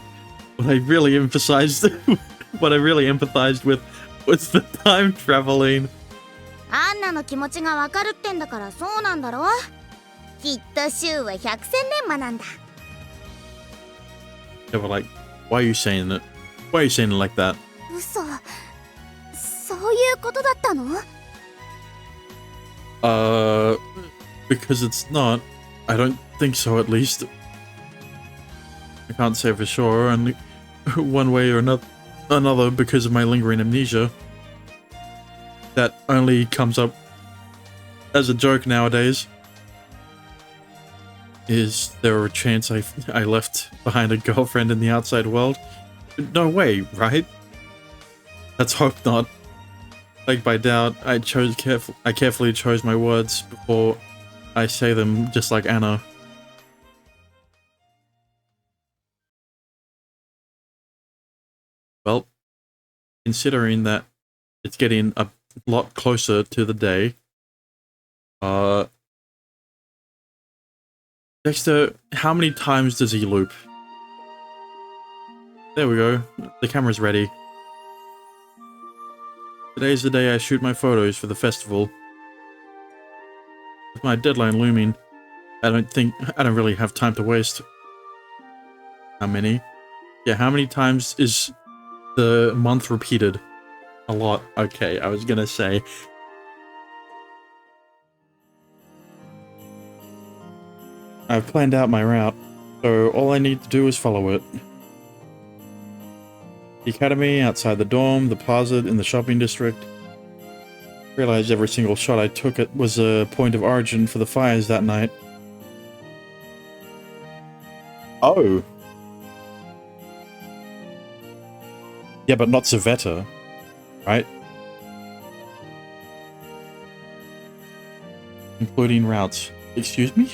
What I really empathized with was the time traveling. アンナの気持ちがわかるってんだからそうなんだろ？きっとシュウは百戦錬磨なんだ。 Yeah, but like, why are you saying it? Why are you saying it like that? 嘘。そういうことだったの？ Because it's not. I don't think so, at least. I can't say for sure, and one way or another because of my lingering amnesia. That only comes up as a joke nowadays. Is there a chance I left behind a girlfriend in the outside world? No way, right? Let's hope not. Plagued by doubt, I carefully chose my words before I say them, just like Anna. Well, considering that it's getting a lot closer to the day, Dexter, how many times does he loop? There we go. The camera's ready. Today's the day I shoot my photos for the festival. With my deadline looming, I don't really have time to waste. How many? Yeah, how many times is the month repeated? A lot. Okay, I was gonna say. I've planned out my route, so all I need to do is follow it. The academy, outside the dorm, the plaza in the shopping district. Realized every single shot I took was a point of origin for the fires that night. Oh. Yeah, but not Savetta, right? Including routes. Excuse me?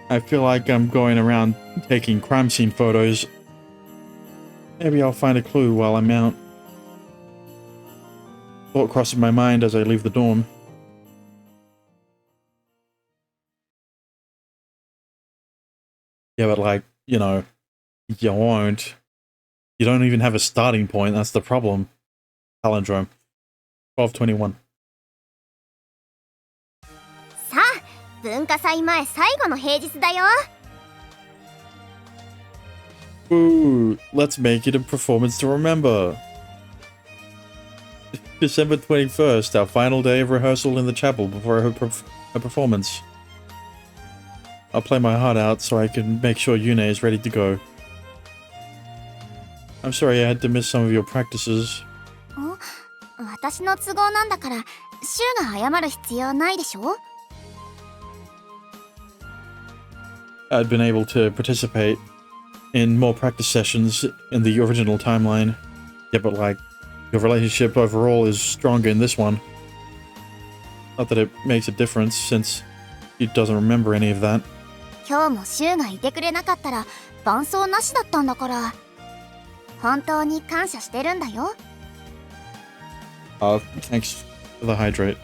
I feel like I'm going around taking crime scene photos. Maybe I'll find a clue while I'm out. Thought crosses my mind as I leave the dorm. Yeah, but like, you know, you won't. You don't even have a starting point, that's the problem. Palindrome. 1221. さあ、文化祭前最後の平日だよ。 Ooh, let's make it a performance to remember. December 21st, our final day of rehearsal in the chapel before her performance. I'll play my heart out so I can make sure Yune is ready to go. I'm sorry I had to miss some of your practices. 私の都合なんだから、シュウが謝る必要ないでしょ? I'd been able to participate in more practice sessions in the original timeline. Yeah, but like, your relationship overall is stronger in this one. Not that it makes a difference, since he doesn't remember any of that. 今日もシュウがいてくれなかったら伴奏なしだったんだから。本当に感謝してるんだよ。Thanks for the hydrate.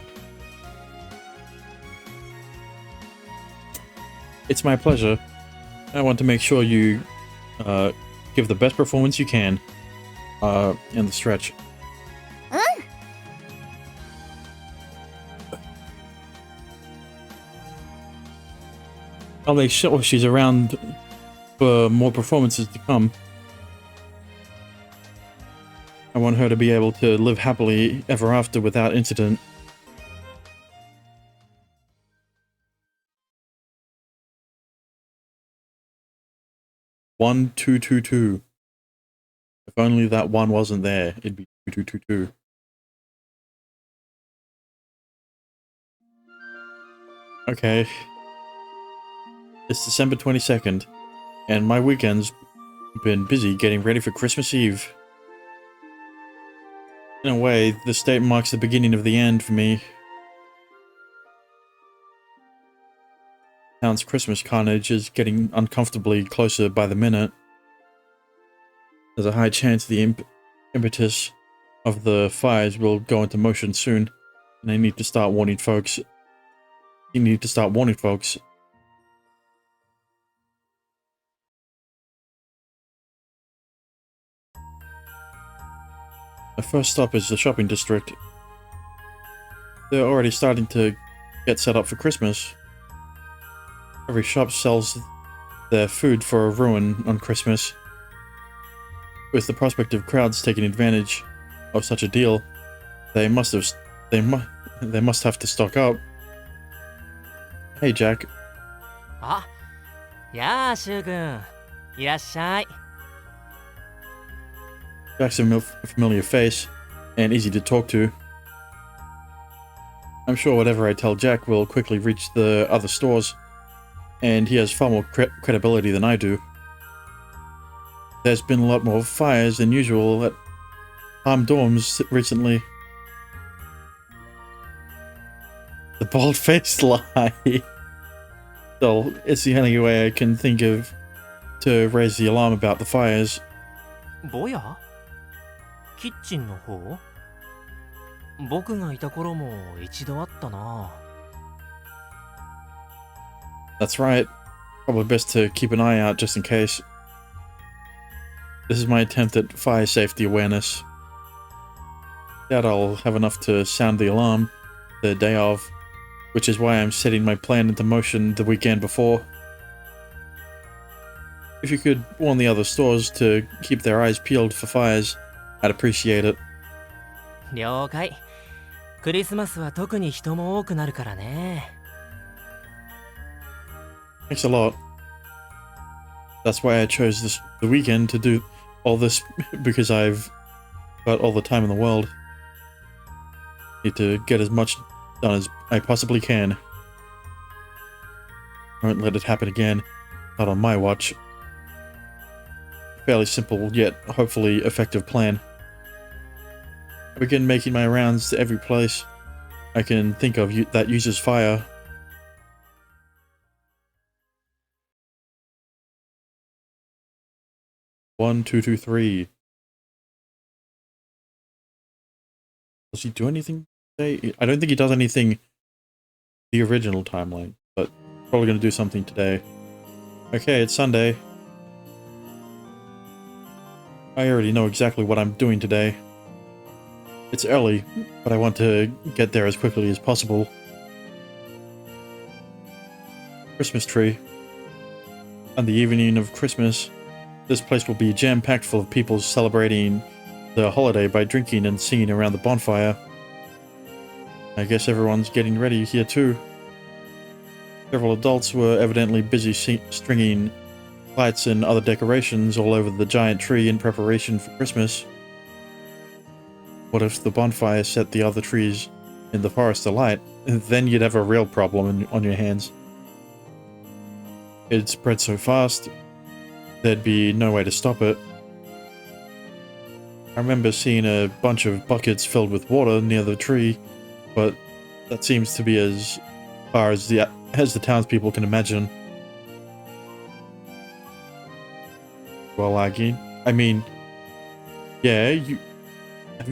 It's my pleasure. I want to make sure you give the best performance you can in the stretch. I'll make sure she's around for more performances to come. I want her to be able to live happily ever after without incident. One, two, two, two. If only that one wasn't there, it'd be 2222. Okay. It's December 22nd, and my weekend's been busy getting ready for Christmas Eve. In a way, this date marks the beginning of the end for me. Town's Christmas carnage is getting uncomfortably closer by the minute. There's a high chance the impetus of the fires will go into motion soon, and I need to start warning folks. You need to start warning folks. My first stop is the shopping district. They're already starting to get set up for Christmas. Every shop sells their food for a ruin on Christmas. With the prospect of crowds taking advantage of such a deal, they must have to stock up. Hey, Jack. あ、やあ、シュウ君。いらっしゃい。Jack's a familiar face, and easy to talk to. I'm sure whatever I tell Jack will quickly reach the other stores, and he has far more credibility than I do. There's been a lot more fires than usual at Palm Dorms recently. The bald-faced lie. Still, it's the only way I can think of to raise the alarm about the fires. ぼや？キッチンの方？僕がいた頃も一度あったな。That's right. Probably best to keep an eye out just in case. This is my attempt at fire safety awareness. Doubt I'll have enough to sound the alarm the day of, which is why I'm setting my plan into motion the weekend before. If you could warn the other stores to keep their eyes peeled for fires, I'd appreciate it. 了解。クリスマスは特に人も多くなるからね。Thanks a lot. That's why I chose the weekend to do all this, because I've got all the time in the world. Need to get as much done as I possibly can. I won't let it happen again. Not on my watch. Fairly simple, yet hopefully effective plan. I begin making my rounds to every place I can think of that uses fire. One, two, two, three. Does he do anything today? I don't think he does anything the original timeline, but probably going to do something today. Okay, it's Sunday. I already know exactly what I'm doing today. It's early, but I want to get there as quickly as possible. Christmas tree. On the evening of Christmas, this place will be jam-packed full of people celebrating the holiday by drinking and singing around the bonfire. I guess everyone's getting ready here too. Several adults were evidently busy stringing lights and other decorations all over the giant tree in preparation for Christmas. What if the bonfire set the other trees in the forest alight? Then you'd have a real problem on your hands. It'd spread so fast, there'd be no way to stop it. I remember seeing a bunch of buckets filled with water near the tree, but that seems to be as far as the townspeople can imagine. well laggy. I mean, yeah, have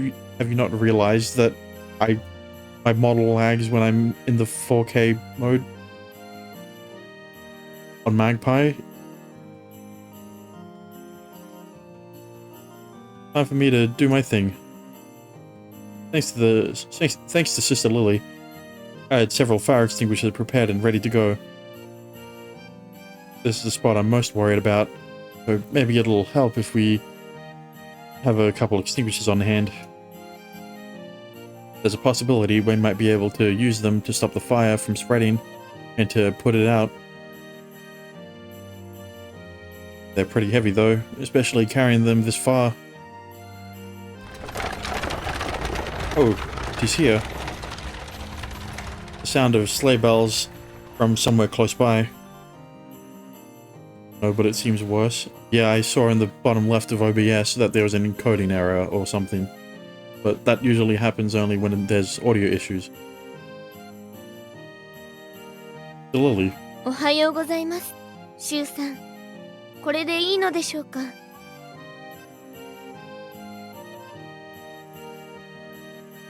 you not realized that my model lags when I'm in the 4K mode on Magpie? Time for me to do my thing. Thanks to Sister Lily, I had several fire extinguishers prepared and ready to go. This is the spot I'm most worried about, so maybe it'll help if we have a couple extinguishers on hand. There's a possibility we might be able to use them to stop the fire from spreading and to put it out. They're pretty heavy though, especially carrying them this far. Oh, she's here. The sound of sleigh bells from somewhere close by. No, but it seems worse. Yeah, I saw in the bottom left of OBS that there was an encoding error or something. But that usually happens only when there's audio issues. Lily. おはようございます、シュウさん。これでいいのでしょうか。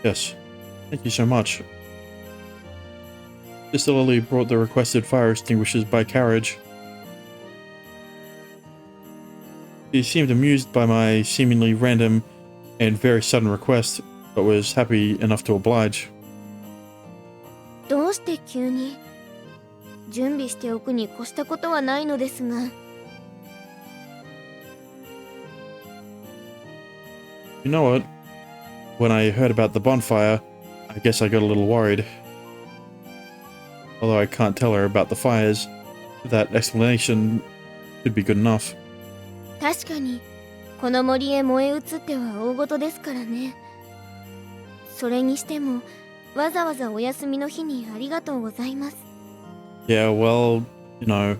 Yes. Thank you so much. Sister Lily brought the requested fire extinguishers by carriage. She seemed amused by my seemingly random and very sudden request, but was happy enough to oblige. どうして急に？準備しておくに越したことはないのですが。You know what? When I heard about the bonfire, I guess I got a little worried. Although I can't tell her about the fires, that explanation should be good enough. 確かに、この森へ燃え移っては大事ですからね。それにしても、わざわざお休みの日にありがとうございます。Yeah, well, you know,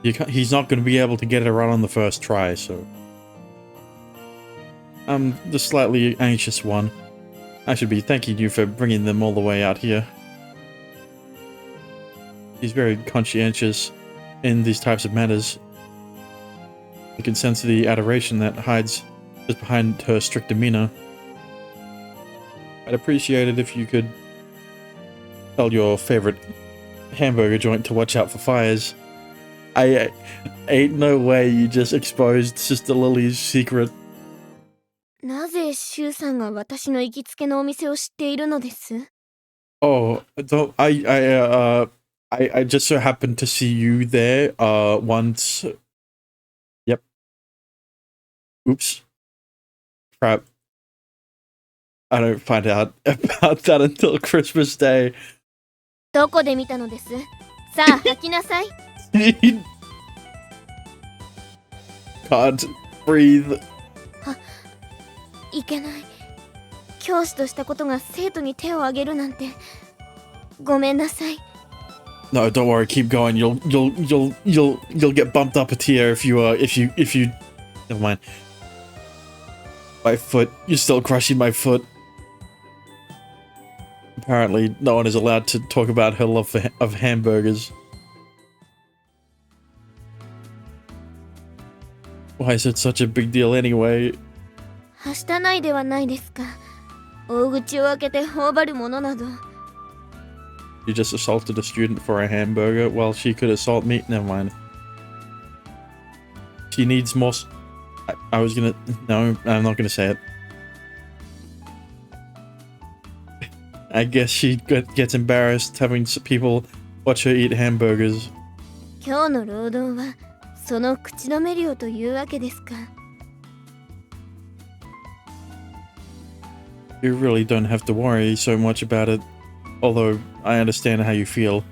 he's not going to be able to get it right on the first try, so... I'm the slightly anxious one. I should be thanking you for bringing them all the way out here. He's very conscientious in these types of matters. You can sense the adoration that hides just behind her strict demeanor. I'd appreciate it if you could tell your favorite hamburger joint to watch out for fires. Ain't no way you just exposed Sister Lily's secret. なぜシュウさんが私の行きつけのお店を知っているのです？ Oh, don't I just so happened to see you there once. Yep. Oops. Crap. I don't find out about that until Christmas Day. どこで見たのです？さあ吐きなさい。Can't breathe. いけない。教師としたことが生徒に手を挙げるなんて。ごめんなさい。No, don't worry. Keep going. You'll get bumped up a tier if you. Never mind. My foot. You're still crushing my foot. Apparently, no one is allowed to talk about her love of hamburgers. Why is it such a big deal anyway? はしたないではないですか。大口を開けて頬張るものなど。You just assaulted a student for a hamburger? Well, she could assault me. Never mind. She needs more... I was gonna... No, I'm not gonna say it. I guess she gets embarrassed having people watch her eat hamburgers. 今日の労働はその口止め料というわけですか。You really don't have to worry so much about it, although I understand how you feel.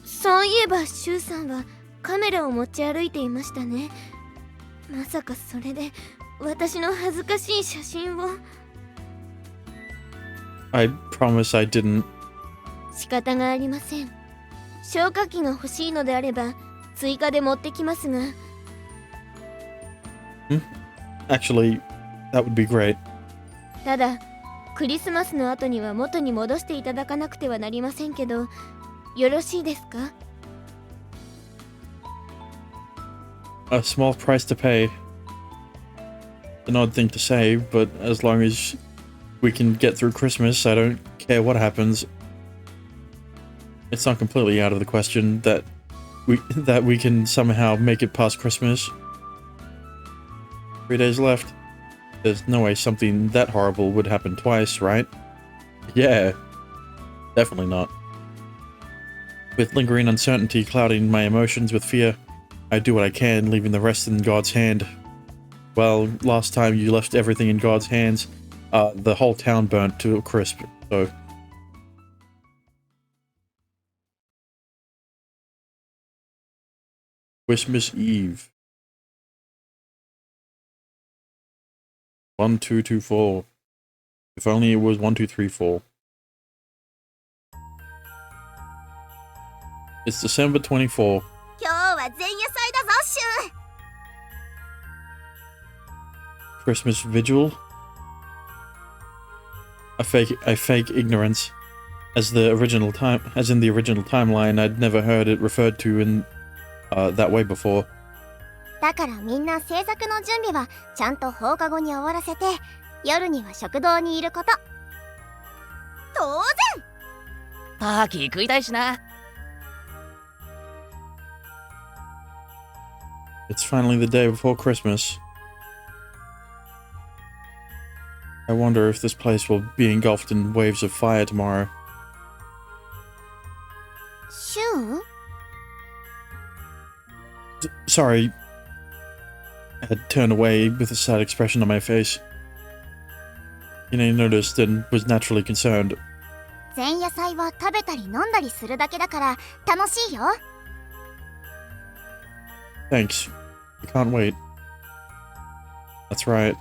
そういえばシュウさんはカメラを持ち歩いていましたね。まさかそれで私の恥ずかしい写真を。I promise I didn't. 仕方がありません。消火器が欲しいのであれば追加で持ってきますが。Actually, that would be great. ただクリスマスの後には元に戻していただかなくてはなりませんけど、よろしいですか？ A small price to pay. An odd thing to say, but as long as we can get through Christmas, I don't care what happens. It's not completely out of the question that we can somehow make it past Christmas. 3 days left. There's no way something that horrible would happen twice, right? Yeah. Definitely not. With lingering uncertainty clouding my emotions with fear, I do what I can, leaving the rest in God's hand. Well, last time you left everything in God's hands, the whole town burnt to a crisp, so... Christmas Eve. 1, 2, 2, 4. If only it was 1, 2, 3, 4. It's December 24. 今日は前夜祭だぞシュ Christmas vigil. I fake ignorance. As in the original timeline, I'd never heard it referred to in that way before. だからみんな制作の準備はちゃんと放課後に終わらせて夜には食堂にいること当然ターキー食いたいしな。It's finally the day before Christmas. I wonder if this place will be engulfed in waves of fire tomorrow. シュ Sorry. I had turned away with a sad expression on my face. Yune noticed and was naturally concerned. 前夜祭は食べたり飲んだりするだけだから楽しいよ Thanks. I can't wait. That's right.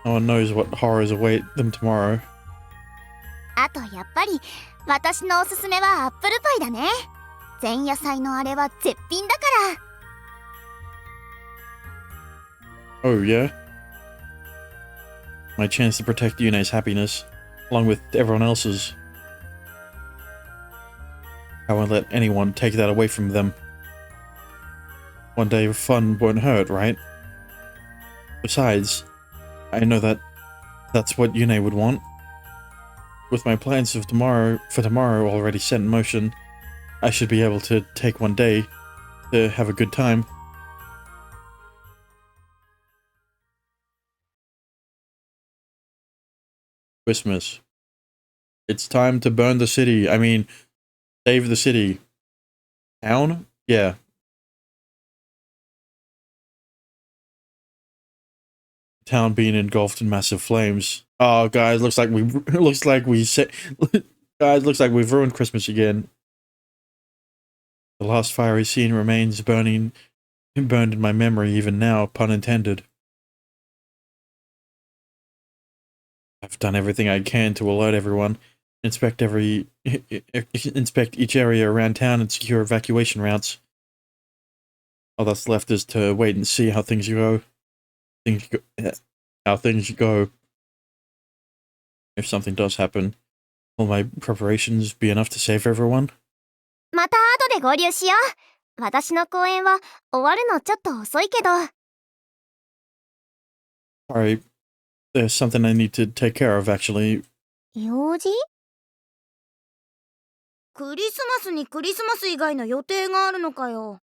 No one knows what horrors await them tomorrow. あとやっぱり私のおすすめはアップルパイだね前夜祭のあれは絶品だから Oh, yeah? My chance to protect Yune's happiness, along with everyone else's. I won't let anyone take that away from them. One day of fun won't hurt, right? Besides, I know that's what Yune would want. With my plans for tomorrow already set in motion, I should be able to take one day to have a good time. Christmas. It's time to burn the city. I mean, save the city. Town? Yeah. Town being engulfed in massive flames. Oh, guys, looks like we've ruined Christmas again. The last fiery scene remains burned in my memory even now, pun intended. I've done everything I can to alert everyone, inspect each area around town and secure evacuation routes. All that's left is to wait and see how things go. If something does happen, will my preparations be enough to save everyone? また後で合流しよう私の公演は終わるのちょっと遅いけど Sorry, there's something I need to take care of, actually. 用事クリスマスにクリスマス以外の予定があるのかよ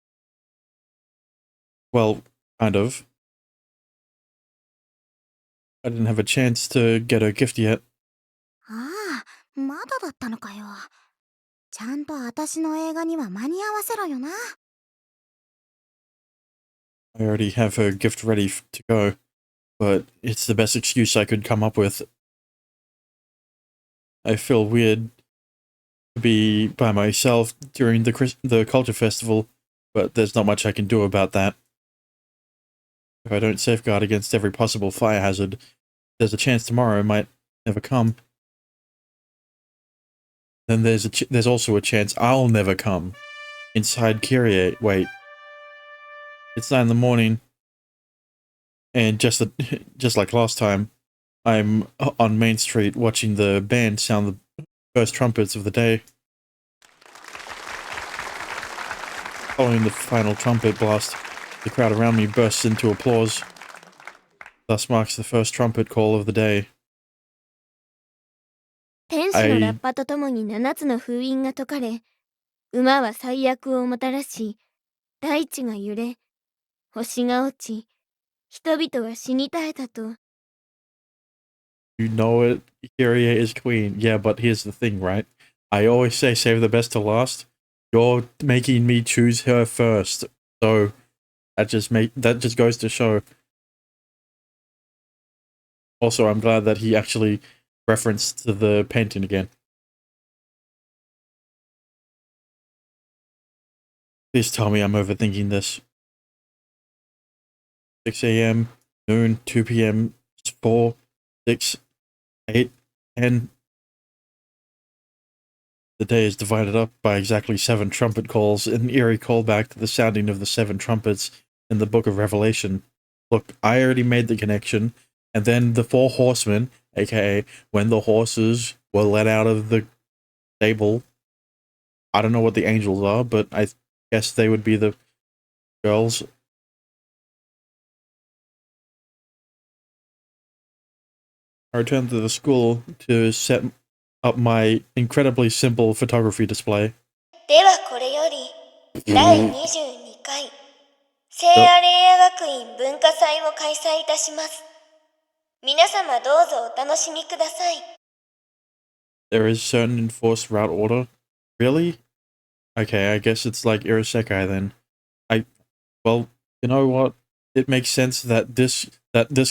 Well, kind of. I didn't have a chance to get a gift yet. ああまだだったのかよちゃんと私の映画には間に合わせろよな I already have her gift ready to go, but it's the best excuse I could come up with. I feel weird to be by myself during the culture festival, but there's not much I can do about that. If I don't safeguard against every possible fire hazard, there's a chance tomorrow might never come. Then there's also a chance I'll never come. Inside Kyrie, wait. It's 9 in the morning, and just like last time, I'm on Main Street watching the band sound the first trumpets of the day. Following the final trumpet blast, The crowd around me bursts into applause. Thus marks the first trumpet call of the day. 天使のラッパとともに7つの封印が解かれ、馬は最悪をもたらし、大地が揺れ、星が落ち、人々は死に絶えたと。You know it, Kyrie is queen. Yeah, but here's the thing, right? I always say save the best to last. You're making me choose her first. So that just goes to show. Also, I'm glad that he actually referenced to the painting again. Please tell me I'm overthinking this. 6 a.m., noon, 2 p.m., 4, 6, 8, 10. The day is divided up by exactly 7 trumpet calls, an eerie callback to the sounding of the 7 trumpets in the Book of Revelation. Look, I already made the connection, and then the 4 horsemen, aka when the horses were let out of the stable. I don't know what the angels are, but I guess they would be the girls. I returned to the school to set up my incredibly simple photography display. ではこれより、第22回、聖アレイヤ学院文化祭を開催いたします。皆様どうぞお楽しみください。There is certain enforced route order. Really? Okay, I guess it's like Irasekai then. Well, you know what? It makes sense that this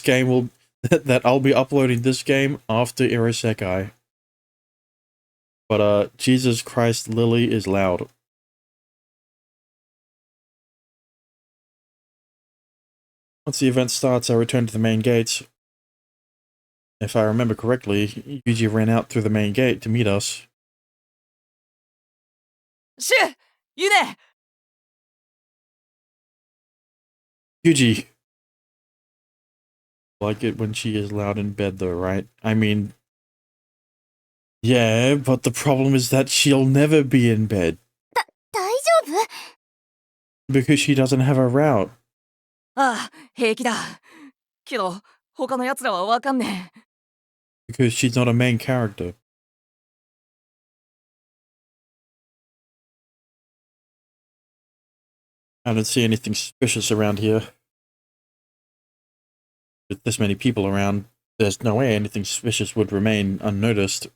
game will that I'll be uploading this game after Irasekai. But Jesus Christ, Lily is loud. Once the event starts, I return to the main gates. If I remember correctly, Yuji ran out through the main gate to meet us. シュユネ Yuji! Like it when she is loud in bed though, right? I mean... Yeah, but the problem is that she'll never be in bed. 大丈夫？ Because she doesn't have a route. ああ、平気だ。けど、他の奴らはわかんねえ。Because she's not a main character. I don't see anything suspicious around here. With this many people around, there's no way anything suspicious would remain unnoticed.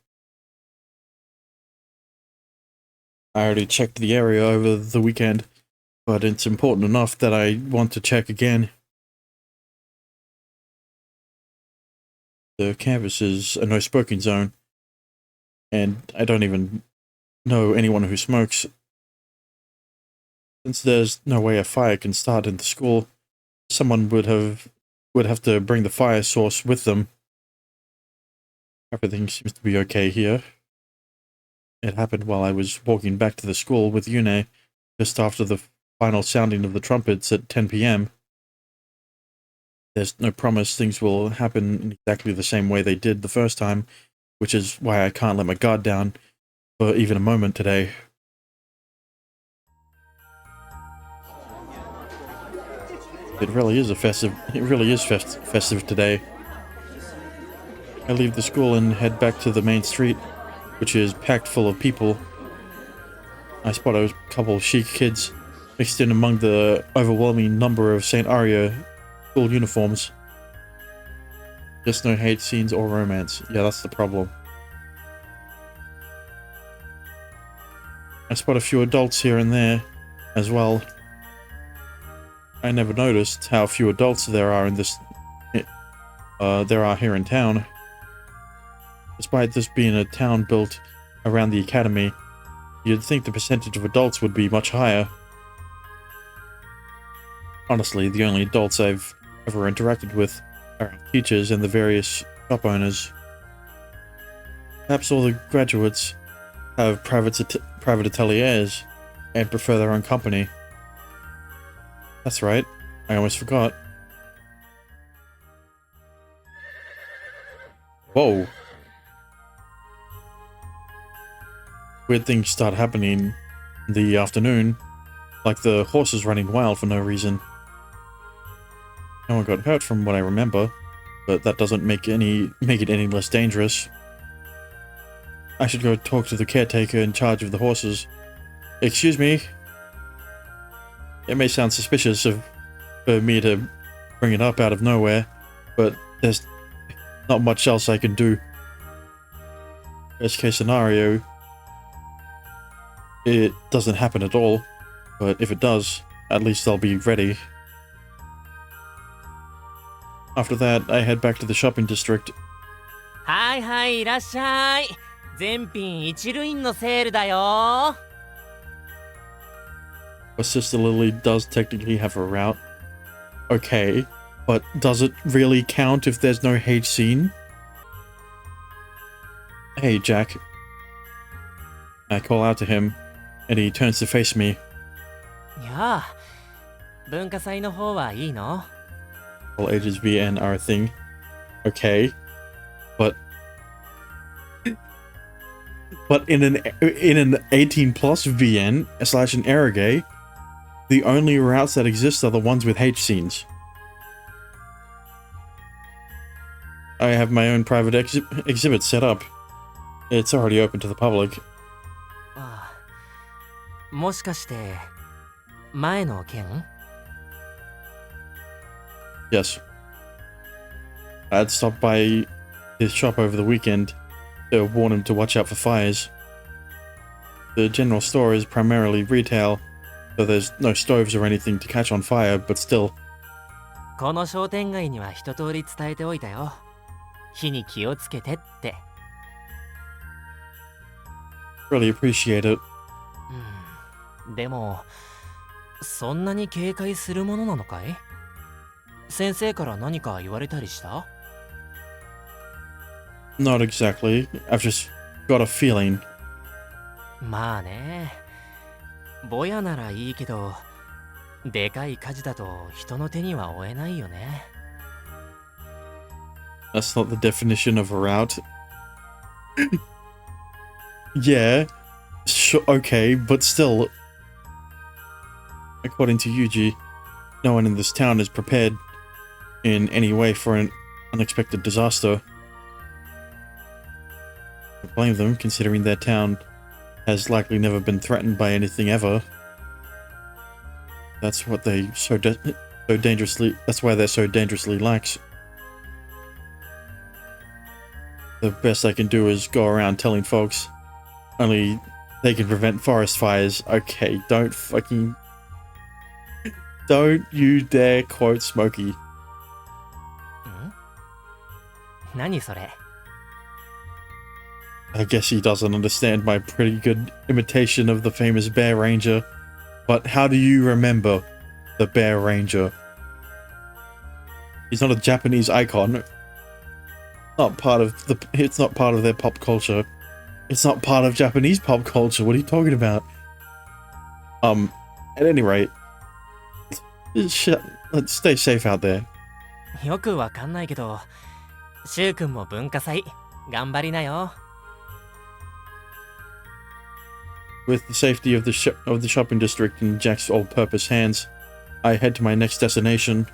I already checked the area over the weekend, but it's important enough that I want to check again. The campus is a no-smoking zone, and I don't even know anyone who smokes. Since there's no way a fire can start in the school, someone would have to bring the fire source with them. Everything seems to be okay here. It happened while I was walking back to the school with Yune, just after the final sounding of the trumpets at 10 p.m. There's no promise things will happen in exactly the same way they did the first time, which is why I can't let my guard down for even a moment today. It really is festive today. I leave the school and head back to the main street, which is packed full of people. I spot a couple of chic kids mixed in among the overwhelming number of St. Aria school uniforms. Just no hate scenes or romance. Yeah, that's the problem. I spot a few adults here and there as well. I never noticed how few adults there are here in town. Despite this being a town built around the academy, you'd think the percentage of adults would be much higher. Honestly, the only adults I've ever interacted with are teachers and the various shop owners. Perhaps all the graduates have private ateliers and prefer their own company. That's right, I almost forgot. Whoa. Weird things start happening in the afternoon, like the horses running wild for no reason. No one got hurt from what I remember, but that doesn't make it any less dangerous. I should go talk to the caretaker in charge of the horses. Excuse me. It may sound suspicious for me to bring it up out of nowhere, but there's not much else I can do. Worst case scenario, it doesn't happen at all, but if it does, at least I'll be ready. After that, I head back to the shopping district. はいはい、いらっしゃい。全品一類のセールだよ。But Sister Lily does technically have a route. Okay, but does it really count if there's no H scene? Hey, Jack. I call out to him, and he turns to face me. やあ、文化祭の方はいいの？ All ages VN are a thing. Okay, but in an 18 plus VN / an Eragay, the only routes that exist are the ones with H scenes. I have my own private exhibit set up. It's already open to the public. ああ、もしかして前の件？ Yes. I'd stopped by his shop over the weekend to warn him to watch out for fires. The general store is primarily retail, so there's no stoves or anything to catch on fire, but still. この商店街には一通り伝えておいたよ。火に気をつけてって。Really appreciate it. でも、そんなに警戒するものなのかい？先生から何か言われたりした？ Not exactly. I've just got a feeling. まあね。ぼやならいいけど、でかい火事だと人の手には負えないよね。That's not the definition of a route. Yeah, sure, okay, but still. According to Yuji, no one in this town is prepared in any way for an unexpected disaster. I blame them, considering their town has likely never been threatened by anything ever. That's what they that's why they're so dangerously lax. The best I can do is go around telling folks only they can prevent forest fires. Okay, don't you dare quote Smokey. 何それ？ I guess he doesn't understand my pretty good imitation of the famous Bear Ranger. But how do you remember the Bear Ranger? He's not a Japanese icon. It's not part of their pop culture. It's not part of Japanese pop culture. What are you talking about? At any rate, let's stay safe out there. よくわかんないけど、シュウくんも文化祭頑張りなよ。With the safety of the shopping district in Jack's all-purpose hands, I head to my next destination.